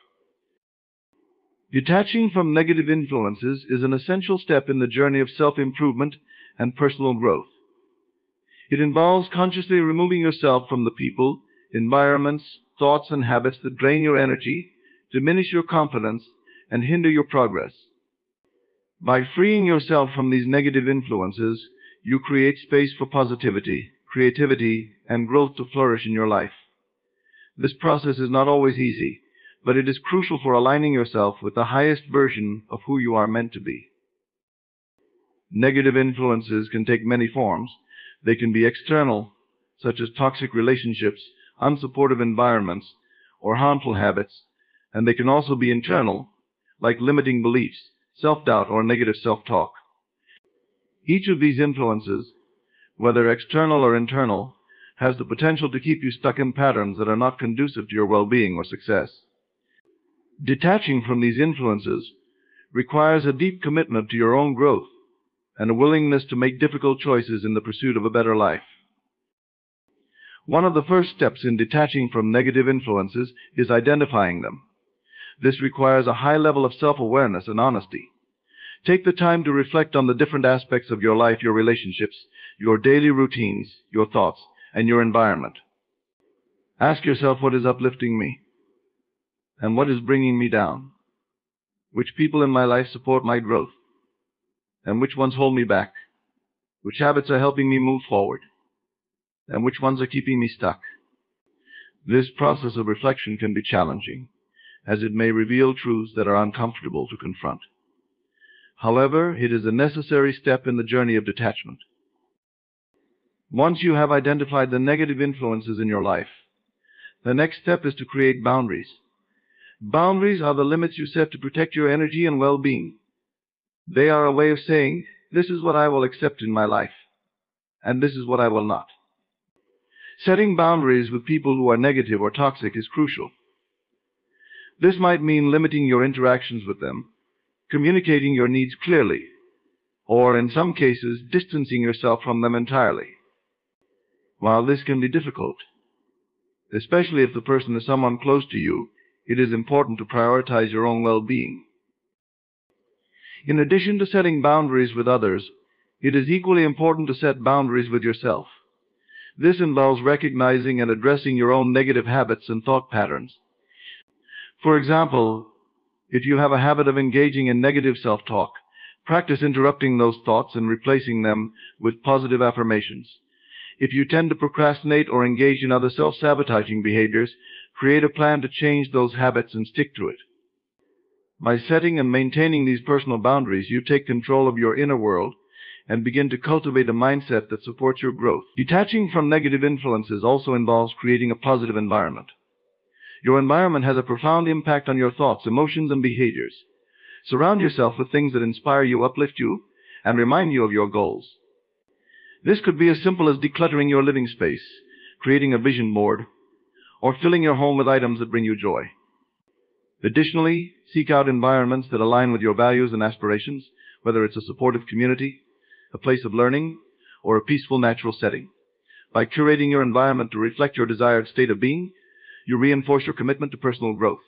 Detaching from negative influences is an essential step in the journey of self-improvement and personal growth. It involves consciously removing yourself from the people, environments, thoughts, and habits that drain your energy, diminish your confidence, and hinder your progress. By freeing yourself from these negative influences, you create space for positivity, creativity, and growth to flourish in your life. This process is not always easy, but it is crucial for aligning yourself with the highest version of who you are meant to be. Negative influences can take many forms. They can be external, such as toxic relationships, unsupportive environments, or harmful habits, and they can also be internal, like limiting beliefs, self-doubt, or negative self-talk. Each of these influences, whether external or internal, has the potential to keep you stuck in patterns that are not conducive to your well-being or success. Detaching from these influences requires a deep commitment to your own growth and a willingness to make difficult choices in the pursuit of a better life. One of the first steps in detaching from negative influences is identifying them. This requires a high level of self-awareness and honesty. Take the time to reflect on the different aspects of your life, your relationships, your daily routines, your thoughts, and your environment. Ask yourself what is uplifting me and what is bringing me down. Which people in my life support my growth and which ones hold me back? Which habits are helping me move forward and which ones are keeping me stuck? This process of reflection can be challenging, as it may reveal truths that are uncomfortable to confront. However, it is a necessary step in the journey of detachment. Once you have identified the negative influences in your life, the next step is to create boundaries. Boundaries are the limits you set to protect your energy and well-being. They are a way of saying, this is what I will accept in my life, and this is what I will not. Setting boundaries with people who are negative or toxic is crucial. This might mean limiting your interactions with them, communicating your needs clearly, or in some cases, distancing yourself from them entirely. While this can be difficult, especially if the person is someone close to you, it is important to prioritize your own well-being. In addition to setting boundaries with others, it is equally important to set boundaries with yourself. This involves recognizing and addressing your own negative habits and thought patterns. For example, if you have a habit of engaging in negative self-talk, practice interrupting those thoughts and replacing them with positive affirmations. If you tend to procrastinate or engage in other self-sabotaging behaviors, create a plan to change those habits and stick to it. By setting and maintaining these personal boundaries, you take control of your inner world and begin to cultivate a mindset that supports your growth. Detaching from negative influences also involves creating a positive environment. Your environment has a profound impact on your thoughts, emotions, and behaviors. Surround yourself with things that inspire you, uplift you, and remind you of your goals. This could be as simple as decluttering your living space, creating a vision board, or filling your home with items that bring you joy. Additionally, seek out environments that align with your values and aspirations, whether it's a supportive community, a place of learning, or a peaceful natural setting. By curating your environment to reflect your desired state of being, you reinforce your commitment to personal growth.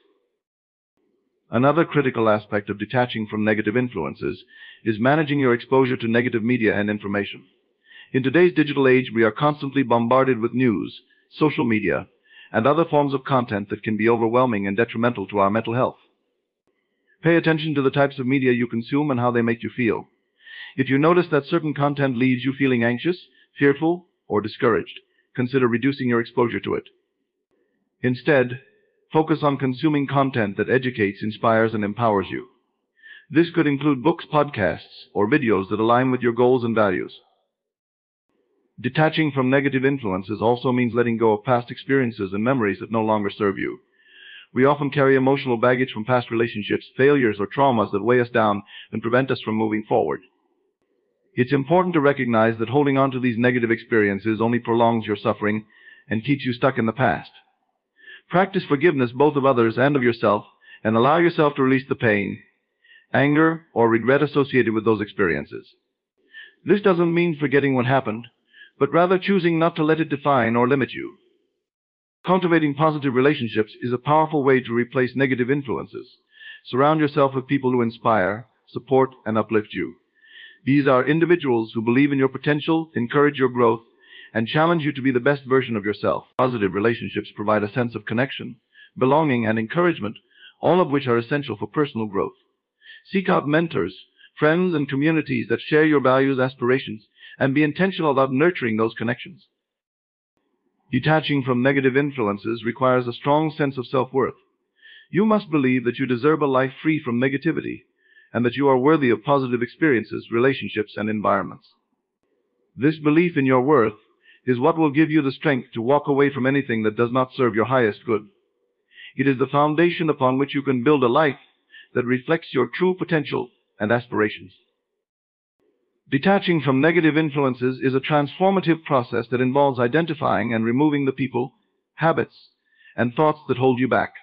Another critical aspect of detaching from negative influences is managing your exposure to negative media and information. In today's digital age, we are constantly bombarded with news, social media, and other forms of content that can be overwhelming and detrimental to our mental health. Pay attention to the types of media you consume and how they make you feel. If you notice that certain content leaves you feeling anxious, fearful, or discouraged, consider reducing your exposure to it. Instead, focus on consuming content that educates, inspires, and empowers you. This could include books, podcasts, or videos that align with your goals and values. Detaching from negative influences also means letting go of past experiences and memories that no longer serve you. We often carry emotional baggage from past relationships, failures, or traumas that weigh us down and prevent us from moving forward. It's important to recognize that holding on to these negative experiences only prolongs your suffering and keeps you stuck in the past. Practice forgiveness both of others and of yourself, and allow yourself to release the pain, anger, or regret associated with those experiences. This doesn't mean forgetting what happened, but rather choosing not to let it define or limit you. Cultivating positive relationships is a powerful way to replace negative influences. Surround yourself with people who inspire, support, and uplift you. These are individuals who believe in your potential, encourage your growth, and challenge you to be the best version of yourself. Positive relationships provide a sense of connection, belonging, and encouragement, all of which are essential for personal growth. Seek out mentors, friends, and communities that share your values, aspirations, and be intentional about nurturing those connections. Detaching from negative influences requires a strong sense of self-worth. You must believe that you deserve a life free from negativity, and that you are worthy of positive experiences, relationships, and environments. This belief in your worth is what will give you the strength to walk away from anything that does not serve your highest good. It is the foundation upon which you can build a life that reflects your true potential and aspirations. Detaching from negative influences is a transformative process that involves identifying and removing the people, habits, and thoughts that hold you back.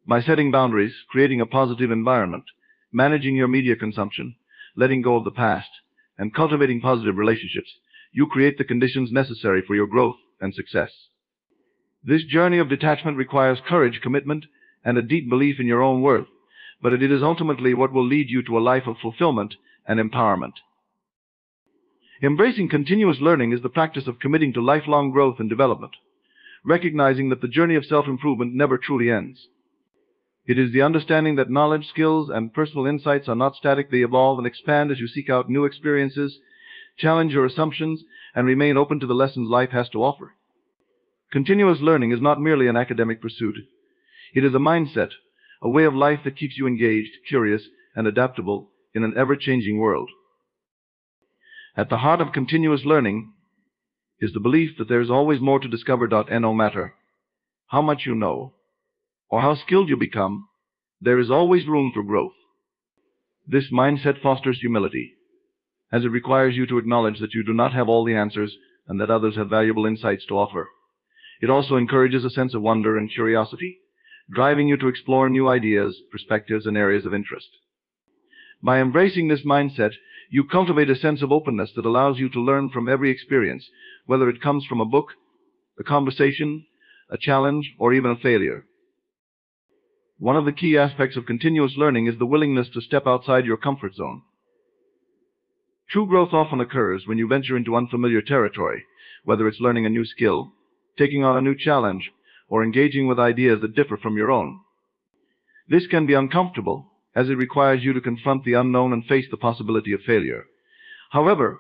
By setting boundaries, creating a positive environment, managing your media consumption, letting go of the past, and cultivating positive relationships, you create the conditions necessary for your growth and success. This journey of detachment requires courage, commitment, and a deep belief in your own worth, but it is ultimately what will lead you to a life of fulfillment and empowerment. Embracing continuous learning is the practice of committing to lifelong growth and development, recognizing that the journey of self-improvement never truly ends. It is the understanding that knowledge, skills, and personal insights are not static. They evolve and expand as you seek out new experiences, challenge your assumptions, and remain open to the lessons life has to offer. Continuous learning is not merely an academic pursuit. It is a mindset, a way of life that keeps you engaged, curious, and adaptable in an ever-changing world. At the heart of continuous learning is the belief that there is always more to discover. And no matter how much you know or how skilled you become, there is always room for growth. This mindset fosters humility, as it requires you to acknowledge that you do not have all the answers and that others have valuable insights to offer. It also encourages a sense of wonder and curiosity, driving you to explore new ideas, perspectives, and areas of interest. By embracing this mindset, you cultivate a sense of openness that allows you to learn from every experience, whether it comes from a book, a conversation, a challenge, or even a failure. One of the key aspects of continuous learning is the willingness to step outside your comfort zone. True growth often occurs when you venture into unfamiliar territory, whether it's learning a new skill, taking on a new challenge, or engaging with ideas that differ from your own. This can be uncomfortable, as it requires you to confront the unknown and face the possibility of failure. However,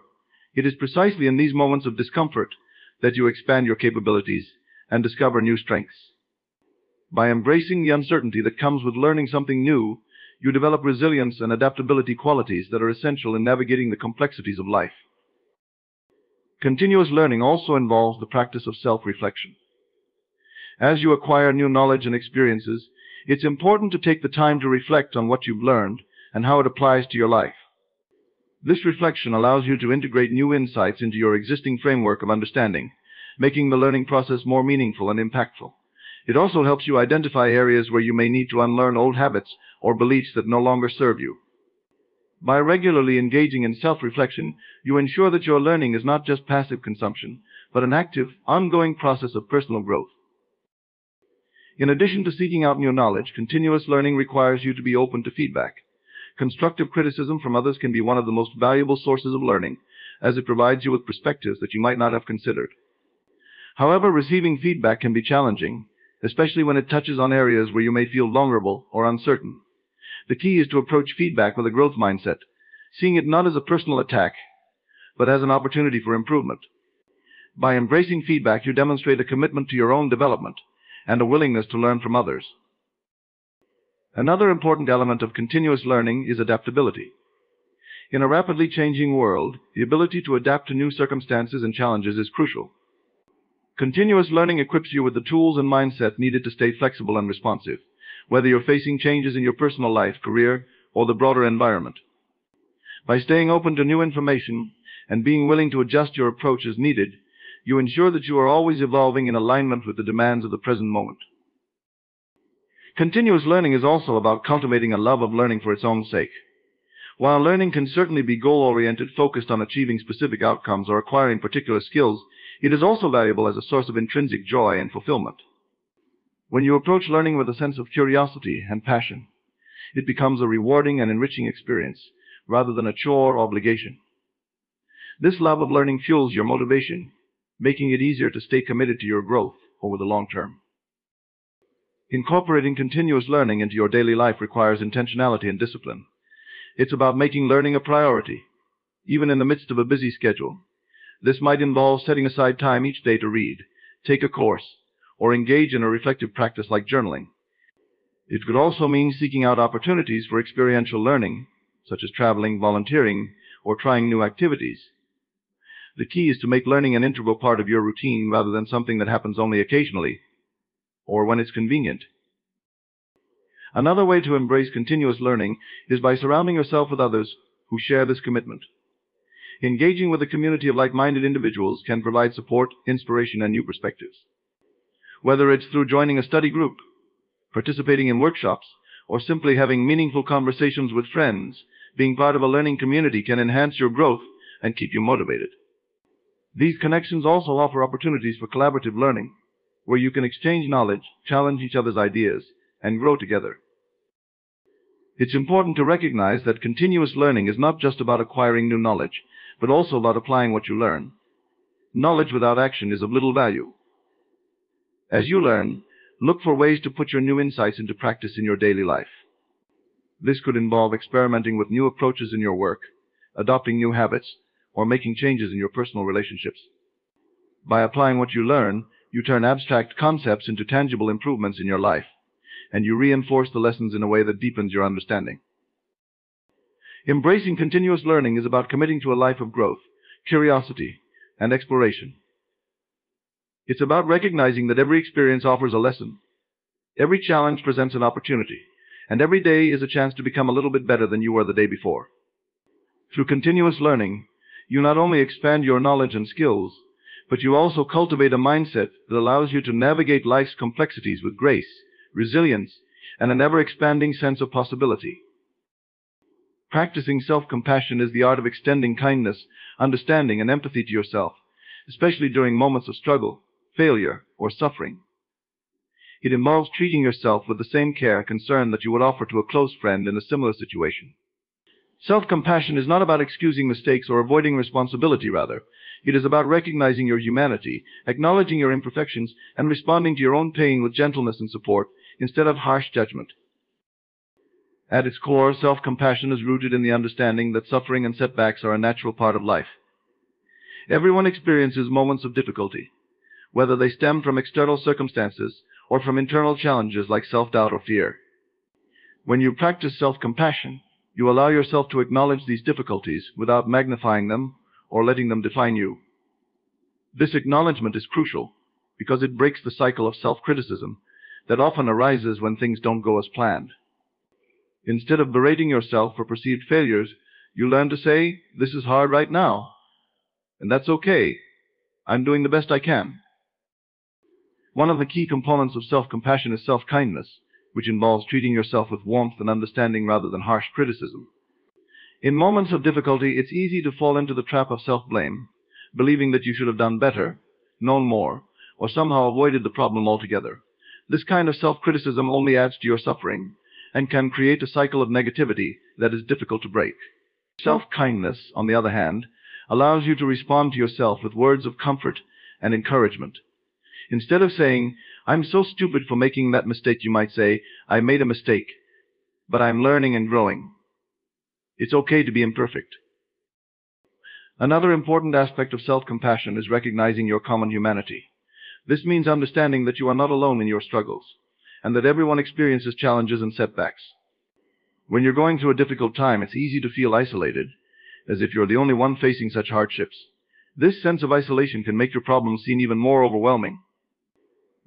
it is precisely in these moments of discomfort that you expand your capabilities and discover new strengths. By embracing the uncertainty that comes with learning something new, you develop resilience and adaptability qualities that are essential in navigating the complexities of life. Continuous learning also involves the practice of self-reflection. As you acquire new knowledge and experiences, it's important to take the time to reflect on what you've learned and how it applies to your life. This reflection allows you to integrate new insights into your existing framework of understanding, making the learning process more meaningful and impactful. It also helps you identify areas where you may need to unlearn old habits or beliefs that no longer serve you. By regularly engaging in self-reflection, you ensure that your learning is not just passive consumption, but an active, ongoing process of personal growth. In addition to seeking out new knowledge, continuous learning requires you to be open to feedback. Constructive criticism from others can be one of the most valuable sources of learning, as it provides you with perspectives that you might not have considered. However, receiving feedback can be challenging, especially when it touches on areas where you may feel vulnerable or uncertain. The key is to approach feedback with a growth mindset, seeing it not as a personal attack, but as an opportunity for improvement. By embracing feedback, you demonstrate a commitment to your own development and a willingness to learn from others. Another important element of continuous learning is adaptability. In a rapidly changing world, the ability to adapt to new circumstances and challenges is crucial. Continuous learning equips you with the tools and mindset needed to stay flexible and responsive, whether you're facing changes in your personal life, career, or the broader environment. By staying open to new information and being willing to adjust your approach as needed, you ensure that you are always evolving in alignment with the demands of the present moment. Continuous learning is also about cultivating a love of learning for its own sake. While learning can certainly be goal-oriented, focused on achieving specific outcomes or acquiring particular skills, it is also valuable as a source of intrinsic joy and fulfillment. When you approach learning with a sense of curiosity and passion, it becomes a rewarding and enriching experience, rather than a chore or obligation. This love of learning fuels your motivation, making it easier to stay committed to your growth over the long term. Incorporating continuous learning into your daily life requires intentionality and discipline. It's about making learning a priority, even in the midst of a busy schedule. This might involve setting aside time each day to read, take a course, or engage in a reflective practice like journaling. It could also mean seeking out opportunities for experiential learning, such as traveling, volunteering, or trying new activities. The key is to make learning an integral part of your routine rather than something that happens only occasionally, or when it's convenient. Another way to embrace continuous learning is by surrounding yourself with others who share this commitment. Engaging with a community of like-minded individuals can provide support, inspiration, and new perspectives. Whether it's through joining a study group, participating in workshops, or simply having meaningful conversations with friends, being part of a learning community can enhance your growth and keep you motivated. These connections also offer opportunities for collaborative learning, where you can exchange knowledge, challenge each other's ideas, and grow together. It's important to recognize that continuous learning is not just about acquiring new knowledge, but also about applying what you learn. Knowledge without action is of little value. As you learn, look for ways to put your new insights into practice in your daily life. This could involve experimenting with new approaches in your work, adopting new habits, or making changes in your personal relationships. By applying what you learn, you turn abstract concepts into tangible improvements in your life, and you reinforce the lessons in a way that deepens your understanding. Embracing continuous learning is about committing to a life of growth, curiosity, and exploration. It's about recognizing that every experience offers a lesson. Every challenge presents an opportunity, and every day is a chance to become a little bit better than you were the day before. Through continuous learning, you not only expand your knowledge and skills, but you also cultivate a mindset that allows you to navigate life's complexities with grace, resilience, and an ever-expanding sense of possibility. Practicing self-compassion is the art of extending kindness, understanding, and empathy to yourself, especially during moments of struggle, failure, or suffering. It involves treating yourself with the same care and concern that you would offer to a close friend in a similar situation. Self-compassion is not about excusing mistakes or avoiding responsibility, rather. It is about recognizing your humanity, acknowledging your imperfections, and responding to your own pain with gentleness and support, instead of harsh judgment. At its core, self-compassion is rooted in the understanding that suffering and setbacks are a natural part of life. Everyone experiences moments of difficulty, whether they stem from external circumstances or from internal challenges like self-doubt or fear. When you practice self-compassion, you allow yourself to acknowledge these difficulties without magnifying them or letting them define you. This acknowledgement is crucial because it breaks the cycle of self-criticism that often arises when things don't go as planned. Instead of berating yourself for perceived failures, you learn to say, "This is hard right now, and that's okay. I'm doing the best I can." One of the key components of self-compassion is self-kindness, which involves treating yourself with warmth and understanding rather than harsh criticism. In moments of difficulty, it's easy to fall into the trap of self-blame, believing that you should have done better, known more, or somehow avoided the problem altogether. This kind of self-criticism only adds to your suffering and can create a cycle of negativity that is difficult to break. Self-kindness, on the other hand, allows you to respond to yourself with words of comfort and encouragement. Instead of saying, "I'm so stupid for making that mistake," you might say, "I made a mistake, but I'm learning and growing. It's okay to be imperfect." Another important aspect of self-compassion is recognizing your common humanity. This means understanding that you are not alone in your struggles, and that everyone experiences challenges and setbacks. When you're going through a difficult time, it's easy to feel isolated, as if you're the only one facing such hardships. This sense of isolation can make your problems seem even more overwhelming.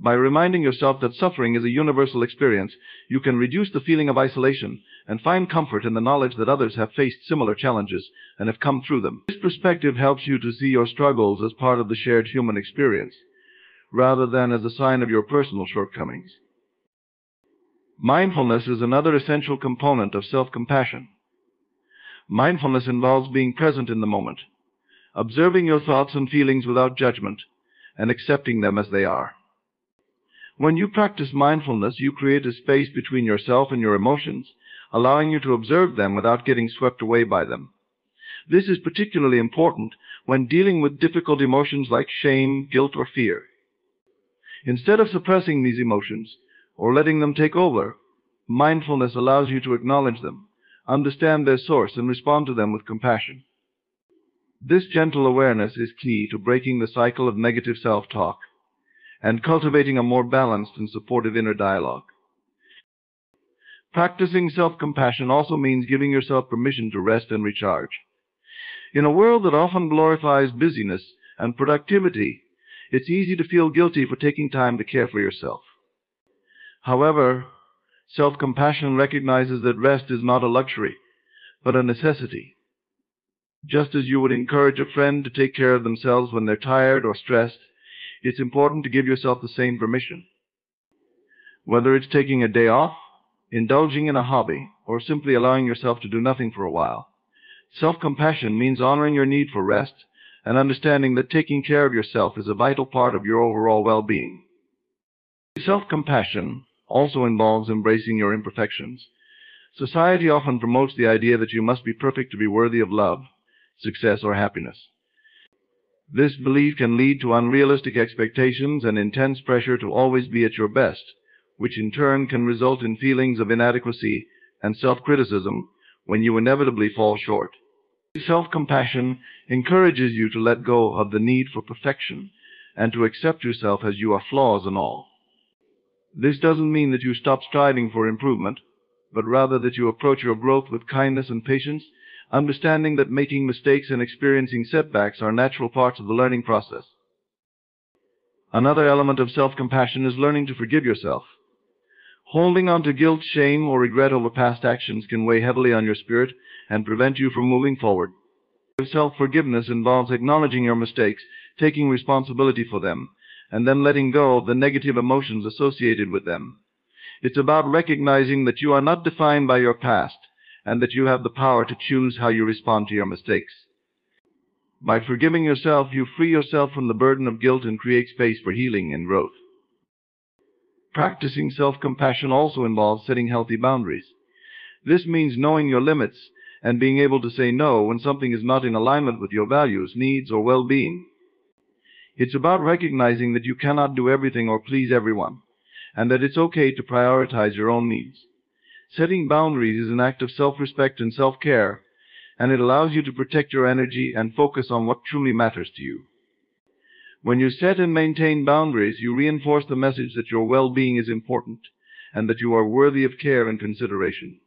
By reminding yourself that suffering is a universal experience, you can reduce the feeling of isolation and find comfort in the knowledge that others have faced similar challenges and have come through them. This perspective helps you to see your struggles as part of the shared human experience, rather than as a sign of your personal shortcomings. Mindfulness is another essential component of self-compassion. Mindfulness involves being present in the moment, observing your thoughts and feelings without judgment, and accepting them as they are. When you practice mindfulness, you create a space between yourself and your emotions, allowing you to observe them without getting swept away by them. This is particularly important when dealing with difficult emotions like shame, guilt, or fear. Instead of suppressing these emotions or letting them take over, mindfulness allows you to acknowledge them, understand their source, and respond to them with compassion. This gentle awareness is key to breaking the cycle of negative self-talk and cultivating a more balanced and supportive inner dialogue. Practicing self-compassion also means giving yourself permission to rest and recharge. In a world that often glorifies busyness and productivity, it's easy to feel guilty for taking time to care for yourself. However, self-compassion recognizes that rest is not a luxury, but a necessity. Just as you would encourage a friend to take care of themselves when they're tired or stressed, it's important to give yourself the same permission. Whether it's taking a day off, indulging in a hobby, or simply allowing yourself to do nothing for a while, self-compassion means honoring your need for rest and understanding that taking care of yourself is a vital part of your overall well-being. Self-compassion also involves embracing your imperfections. Society often promotes the idea that you must be perfect to be worthy of love, success, or happiness. This belief can lead to unrealistic expectations and intense pressure to always be at your best, which in turn can result in feelings of inadequacy and self-criticism when you inevitably fall short. Self-compassion encourages you to let go of the need for perfection and to accept yourself as you are, flaws and all. This doesn't mean that you stop striving for improvement, but rather that you approach your growth with kindness and patience, understanding that making mistakes and experiencing setbacks are natural parts of the learning process. Another element of self-compassion is learning to forgive yourself. Holding on to guilt, shame, or regret over past actions can weigh heavily on your spirit and prevent you from moving forward. Self-forgiveness involves acknowledging your mistakes, taking responsibility for them, and then letting go of the negative emotions associated with them. It's about recognizing that you are not defined by your past and that you have the power to choose how you respond to your mistakes. By forgiving yourself, you free yourself from the burden of guilt and create space for healing and growth. Practicing self-compassion also involves setting healthy boundaries. This means knowing your limits and being able to say no when something is not in alignment with your values, needs, or well-being. It's about recognizing that you cannot do everything or please everyone, and that it's okay to prioritize your own needs. Setting boundaries is an act of self-respect and self-care, and it allows you to protect your energy and focus on what truly matters to you. When you set and maintain boundaries, you reinforce the message that your well-being is important and that you are worthy of care and consideration.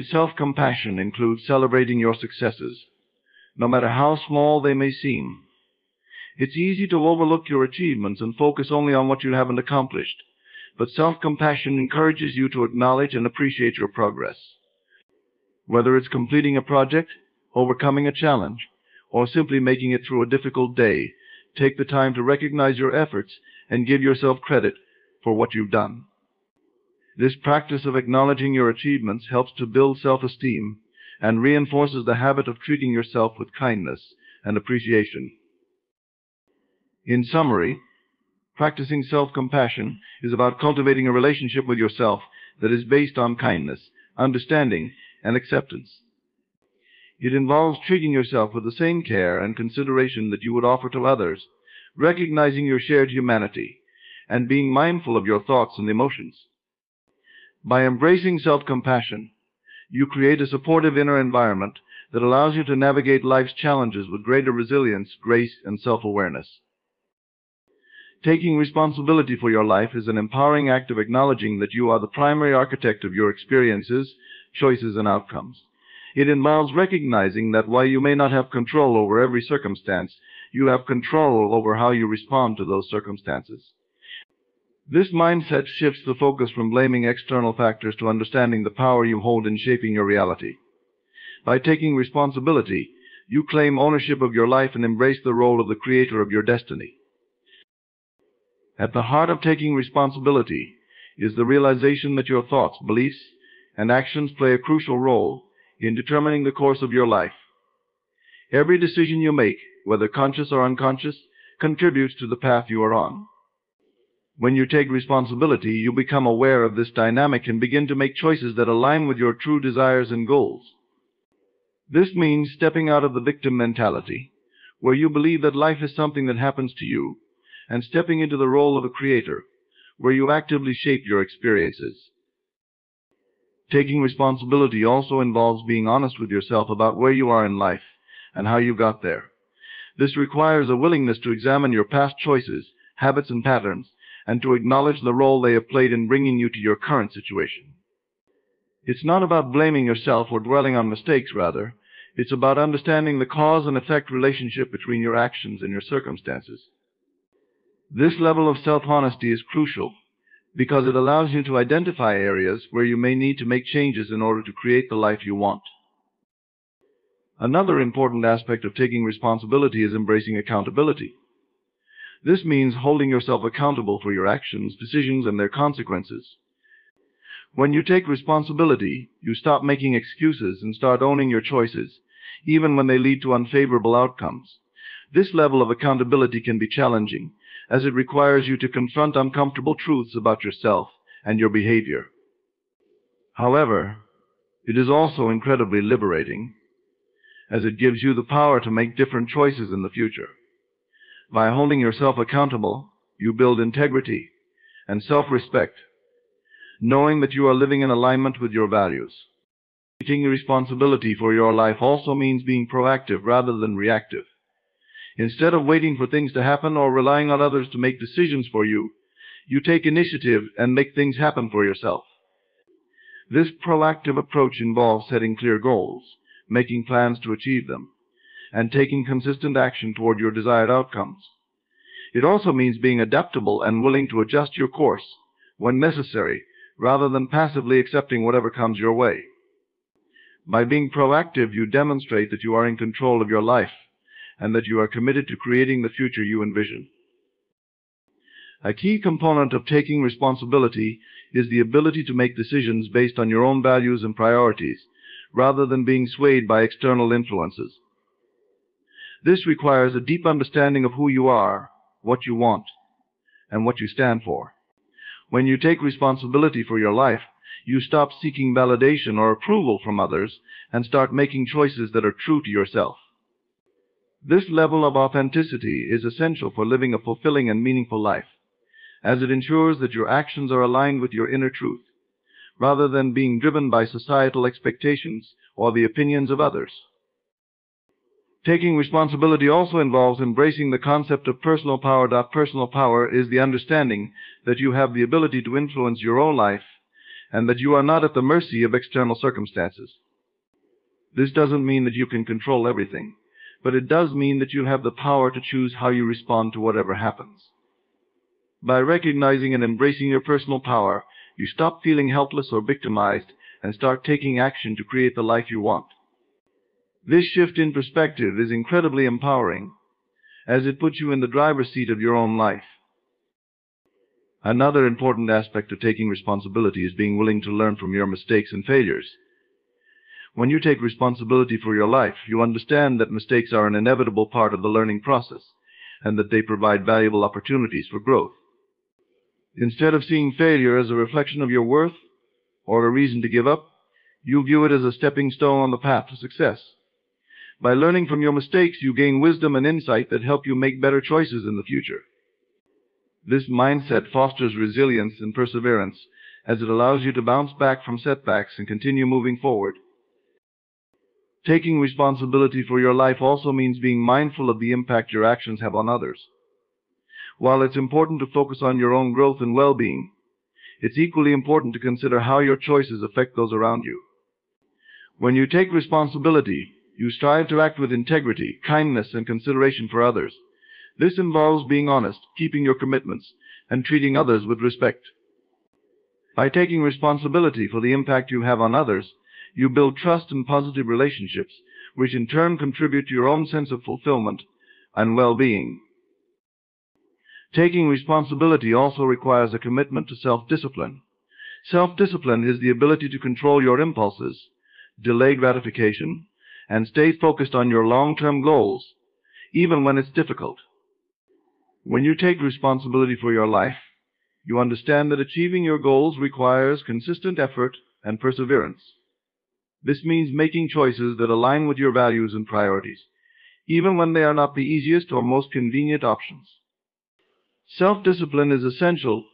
Self-compassion includes celebrating your successes, no matter how small they may seem. It's easy to overlook your achievements and focus only on what you haven't accomplished, but self-compassion encourages you to acknowledge and appreciate your progress. Whether it's completing a project, overcoming a challenge, or simply making it through a difficult day, take the time to recognize your efforts and give yourself credit for what you've done. This practice of acknowledging your achievements helps to build self-esteem and reinforces the habit of treating yourself with kindness and appreciation. In summary, practicing self-compassion is about cultivating a relationship with yourself that is based on kindness, understanding, and acceptance. It involves treating yourself with the same care and consideration that you would offer to others, recognizing your shared humanity, and being mindful of your thoughts and emotions. By embracing self-compassion, you create a supportive inner environment that allows you to navigate life's challenges with greater resilience, grace, and self-awareness. Taking responsibility for your life is an empowering act of acknowledging that you are the primary architect of your experiences, choices, and outcomes. It involves recognizing that while you may not have control over every circumstance, you have control over how you respond to those circumstances. This mindset shifts the focus from blaming external factors to understanding the power you hold in shaping your reality. By taking responsibility, you claim ownership of your life and embrace the role of the creator of your destiny. At the heart of taking responsibility is the realization that your thoughts, beliefs, and actions play a crucial role in determining the course of your life. Every decision you make, whether conscious or unconscious, contributes to the path you are on. When you take responsibility, you become aware of this dynamic and begin to make choices that align with your true desires and goals. This means stepping out of the victim mentality, where you believe that life is something that happens to you, and stepping into the role of a creator, where you actively shape your experiences. Taking responsibility also involves being honest with yourself about where you are in life and how you got there. This requires a willingness to examine your past choices, habits, and patterns, and to acknowledge the role they have played in bringing you to your current situation. It's not about blaming yourself or dwelling on mistakes, rather. It's about understanding the cause and effect relationship between your actions and your circumstances. This level of self-honesty is crucial because it allows you to identify areas where you may need to make changes in order to create the life you want. Another important aspect of taking responsibility is embracing accountability. This means holding yourself accountable for your actions, decisions, and their consequences. When you take responsibility, you stop making excuses and start owning your choices, even when they lead to unfavorable outcomes. This level of accountability can be challenging, as it requires you to confront uncomfortable truths about yourself and your behavior. However, it is also incredibly liberating, as it gives you the power to make different choices in the future. By holding yourself accountable, you build integrity and self-respect, knowing that you are living in alignment with your values. Taking responsibility for your life also means being proactive rather than reactive. Instead of waiting for things to happen or relying on others to make decisions for you, you take initiative and make things happen for yourself. This proactive approach involves setting clear goals, making plans to achieve them, and taking consistent action toward your desired outcomes. It also means being adaptable and willing to adjust your course when necessary, rather than passively accepting whatever comes your way. By being proactive, you demonstrate that you are in control of your life and that you are committed to creating the future you envision. A key component of taking responsibility is the ability to make decisions based on your own values and priorities, rather than being swayed by external influences. This requires a deep understanding of who you are, what you want, and what you stand for. When you take responsibility for your life, you stop seeking validation or approval from others and start making choices that are true to yourself. This level of authenticity is essential for living a fulfilling and meaningful life, as it ensures that your actions are aligned with your inner truth, rather than being driven by societal expectations or the opinions of others. Taking responsibility also involves embracing the concept of personal power. Personal power is the understanding that you have the ability to influence your own life and that you are not at the mercy of external circumstances. This doesn't mean that you can control everything, but it does mean that you have the power to choose how you respond to whatever happens. By recognizing and embracing your personal power, you stop feeling helpless or victimized and start taking action to create the life you want. This shift in perspective is incredibly empowering, as it puts you in the driver's seat of your own life. Another important aspect of taking responsibility is being willing to learn from your mistakes and failures. When you take responsibility for your life, you understand that mistakes are an inevitable part of the learning process, and that they provide valuable opportunities for growth. Instead of seeing failure as a reflection of your worth or a reason to give up, you view it as a stepping stone on the path to success. By learning from your mistakes, you gain wisdom and insight that help you make better choices in the future. This mindset fosters resilience and perseverance, as it allows you to bounce back from setbacks and continue moving forward. Taking responsibility for your life also means being mindful of the impact your actions have on others. While it's important to focus on your own growth and well-being, it's equally important to consider how your choices affect those around you. When you take responsibility, you strive to act with integrity, kindness, and consideration for others. This involves being honest, keeping your commitments, and treating others with respect. By taking responsibility for the impact you have on others, you build trust and positive relationships, which in turn contribute to your own sense of fulfillment and well-being. Taking responsibility also requires a commitment to self-discipline. Self-discipline is the ability to control your impulses, delay gratification, and stay focused on your long-term goals, even when it's difficult. When you take responsibility for your life, you understand that achieving your goals requires consistent effort and perseverance. This means making choices that align with your values and priorities, even when they are not the easiest or most convenient options. Self-discipline is essential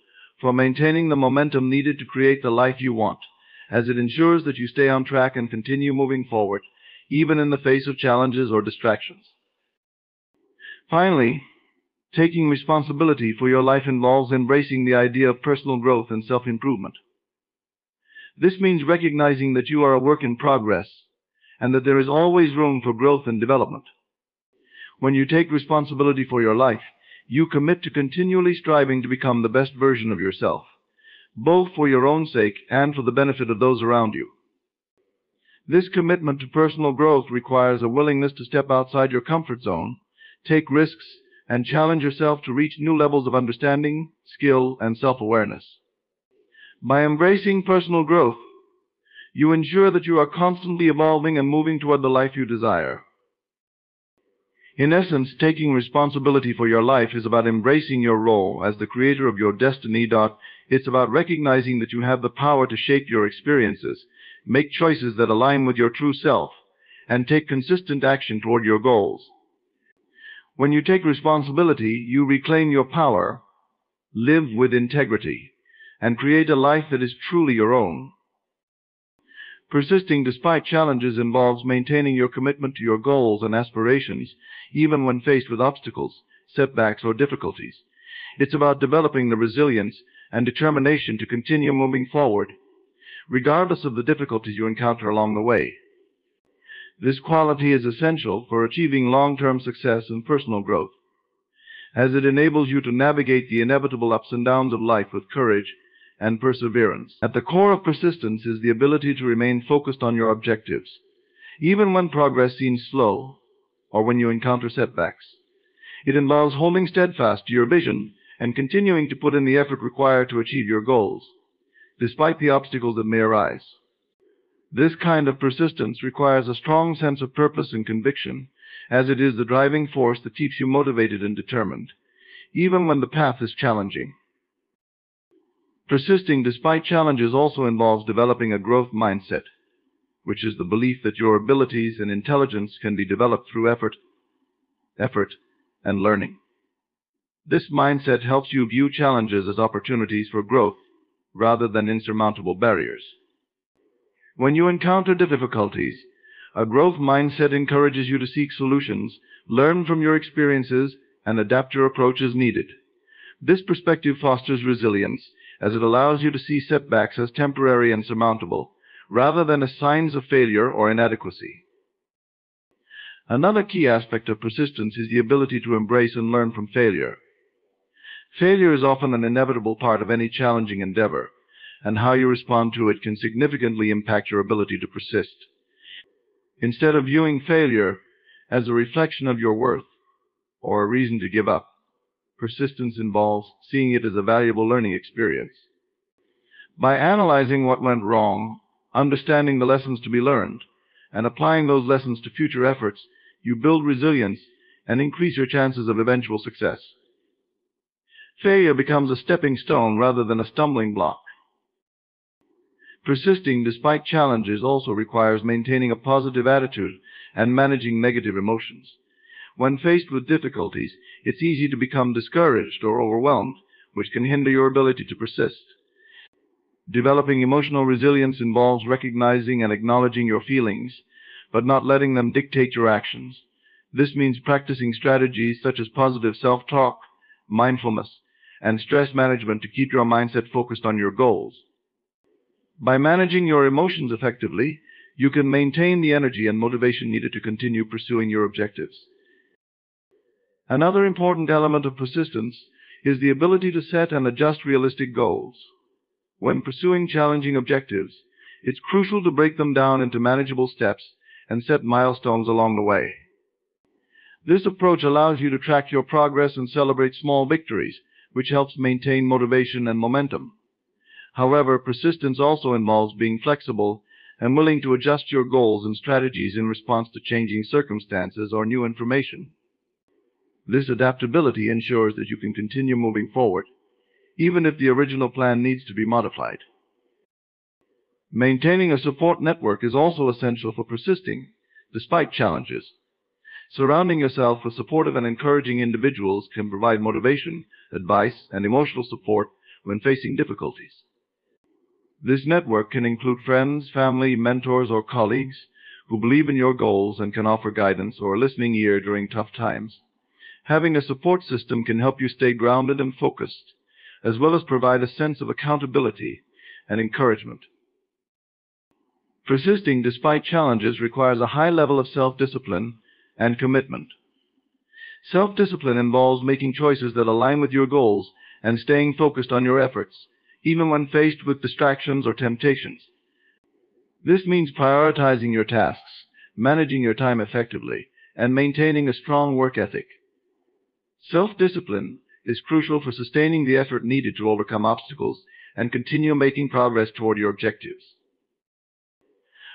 for maintaining the momentum needed to create the life you want, as it ensures that you stay on track and continue moving forward, even in the face of challenges or distractions. Finally, taking responsibility for your life involves embracing the idea of personal growth and self-improvement. This means recognizing that you are a work in progress and that there is always room for growth and development. When you take responsibility for your life, you commit to continually striving to become the best version of yourself, both for your own sake and for the benefit of those around you. This commitment to personal growth requires a willingness to step outside your comfort zone, take risks, and challenge yourself to reach new levels of understanding, skill, and self-awareness. By embracing personal growth, you ensure that you are constantly evolving and moving toward the life you desire. In essence, taking responsibility for your life is about embracing your role as the creator of your destiny. It's about recognizing that you have the power to shape your experiences, make choices that align with your true self, and take consistent action toward your goals. When you take responsibility, you reclaim your power, live with integrity, and create a life that is truly your own. Persisting despite challenges involves maintaining your commitment to your goals and aspirations, even when faced with obstacles, setbacks, or difficulties. It's about developing the resilience and determination to continue moving forward, regardless of the difficulties you encounter along the way. This quality is essential for achieving long-term success and personal growth. as it enables you to navigate the inevitable ups and downs of life with courage and perseverance. At the core of persistence is the ability to remain focused on your objectives, even when progress seems slow or when you encounter setbacks. It involves holding steadfast to your vision and continuing to put in the effort required to achieve your goals, despite the obstacles that may arise. This kind of persistence requires a strong sense of purpose and conviction, as it is the driving force that keeps you motivated and determined, even when the path is challenging. Persisting despite challenges also involves developing a growth mindset, which is the belief that your abilities and intelligence can be developed through effort, and learning. This mindset helps you view challenges as opportunities for growth rather than insurmountable barriers. When you encounter difficulties, a growth mindset encourages you to seek solutions, learn from your experiences, and adapt your approach as needed. This perspective fosters resilience, as it allows you to see setbacks as temporary and surmountable, rather than as signs of failure or inadequacy. Another key aspect of persistence is the ability to embrace and learn from failure. Failure is often an inevitable part of any challenging endeavor, and how you respond to it can significantly impact your ability to persist. Instead of viewing failure as a reflection of your worth or a reason to give up, persistence involves seeing it as a valuable learning experience. By analyzing what went wrong, understanding the lessons to be learned, and applying those lessons to future efforts, you build resilience and increase your chances of eventual success. Failure becomes a stepping stone rather than a stumbling block. Persisting despite challenges also requires maintaining a positive attitude and managing negative emotions. When faced with difficulties, it's easy to become discouraged or overwhelmed, which can hinder your ability to persist. Developing emotional resilience involves recognizing and acknowledging your feelings, but not letting them dictate your actions. This means practicing strategies such as positive self-talk, mindfulness, and stress management to keep your mindset focused on your goals. By managing your emotions effectively, you can maintain the energy and motivation needed to continue pursuing your objectives. Another important element of persistence is the ability to set and adjust realistic goals. When pursuing challenging objectives, it's crucial to break them down into manageable steps and set milestones along the way. This approach allows you to track your progress and celebrate small victories, which helps maintain motivation and momentum. However, persistence also involves being flexible and willing to adjust your goals and strategies in response to changing circumstances or new information. This adaptability ensures that you can continue moving forward, even if the original plan needs to be modified. Maintaining a support network is also essential for persisting, despite challenges. Surrounding yourself with supportive and encouraging individuals can provide motivation, advice, and emotional support when facing difficulties. This network can include friends, family, mentors, or colleagues who believe in your goals and can offer guidance or a listening ear during tough times. Having a support system can help you stay grounded and focused, as well as provide a sense of accountability and encouragement. Persisting despite challenges requires a high level of self-discipline and commitment. Self-discipline involves making choices that align with your goals and staying focused on your efforts, even when faced with distractions or temptations. This means prioritizing your tasks, managing your time effectively, and maintaining a strong work ethic. Self-discipline is crucial for sustaining the effort needed to overcome obstacles and continue making progress toward your objectives.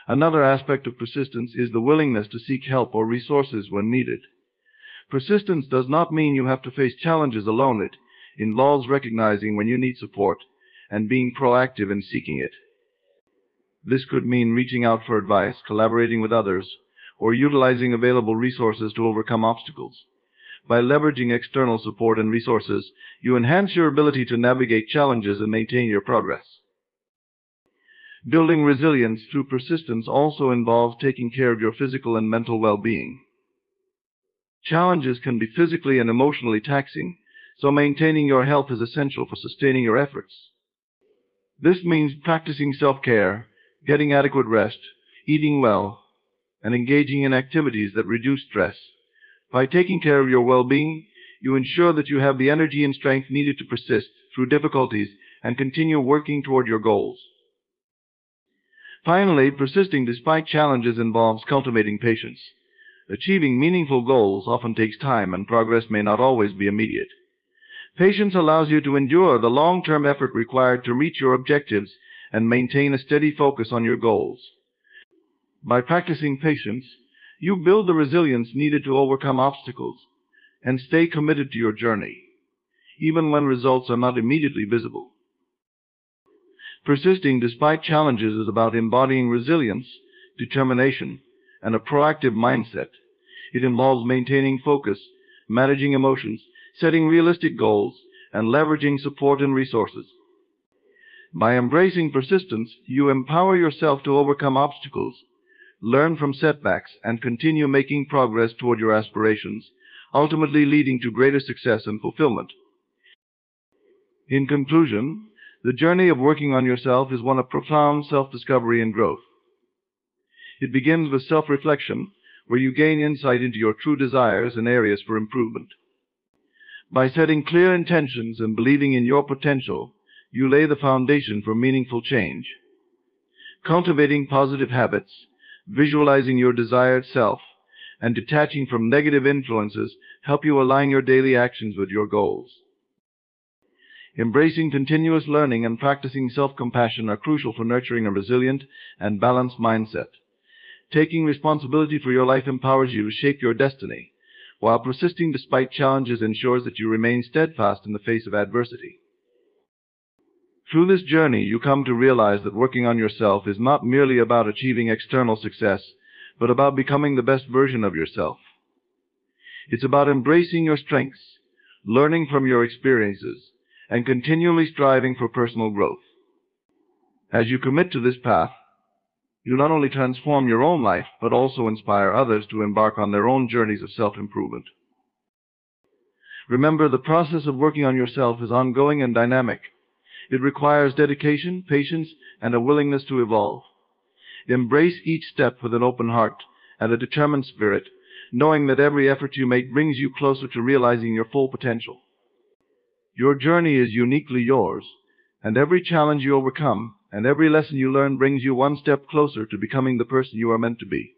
Another aspect of persistence is the willingness to seek help or resources when needed. Persistence does not mean you have to face challenges alone. It involves recognizing when you need support and being proactive in seeking it. This could mean reaching out for advice, collaborating with others, or utilizing available resources to overcome obstacles. By leveraging external support and resources, you enhance your ability to navigate challenges and maintain your progress. Building resilience through persistence also involves taking care of your physical and mental well-being. Challenges can be physically and emotionally taxing, so maintaining your health is essential for sustaining your efforts. This means practicing self-care, getting adequate rest, eating well, and engaging in activities that reduce stress. By taking care of your well-being, you ensure that you have the energy and strength needed to persist through difficulties and continue working toward your goals. Finally, persisting despite challenges involves cultivating patience. Achieving meaningful goals often takes time, and progress may not always be immediate. Patience allows you to endure the long-term effort required to reach your objectives and maintain a steady focus on your goals. By practicing patience, you build the resilience needed to overcome obstacles and stay committed to your journey, even when results are not immediately visible. Persisting despite challenges is about embodying resilience, determination, and a proactive mindset. It involves maintaining focus, managing emotions, setting realistic goals, and leveraging support and resources. By embracing persistence, you empower yourself to overcome obstacles, learn from setbacks, and continue making progress toward your aspirations, ultimately leading to greater success and fulfillment. In conclusion, the journey of working on yourself is one of profound self-discovery and growth. It begins with self-reflection, where you gain insight into your true desires and areas for improvement. By setting clear intentions and believing in your potential, you lay the foundation for meaningful change. Cultivating positive habits, visualizing your desired self, and detaching from negative influences help you align your daily actions with your goals. Embracing continuous learning and practicing self-compassion are crucial for nurturing a resilient and balanced mindset. Taking responsibility for your life empowers you to shape your destiny, while persisting despite challenges ensures that you remain steadfast in the face of adversity. Through this journey, you come to realize that working on yourself is not merely about achieving external success, but about becoming the best version of yourself. It's about embracing your strengths, learning from your experiences, and continually striving for personal growth. As you commit to this path, you not only transform your own life, but also inspire others to embark on their own journeys of self-improvement. Remember, the process of working on yourself is ongoing and dynamic. It requires dedication, patience, and a willingness to evolve. Embrace each step with an open heart and a determined spirit, knowing that every effort you make brings you closer to realizing your full potential. Your journey is uniquely yours, and every challenge you overcome and every lesson you learn brings you one step closer to becoming the person you are meant to be.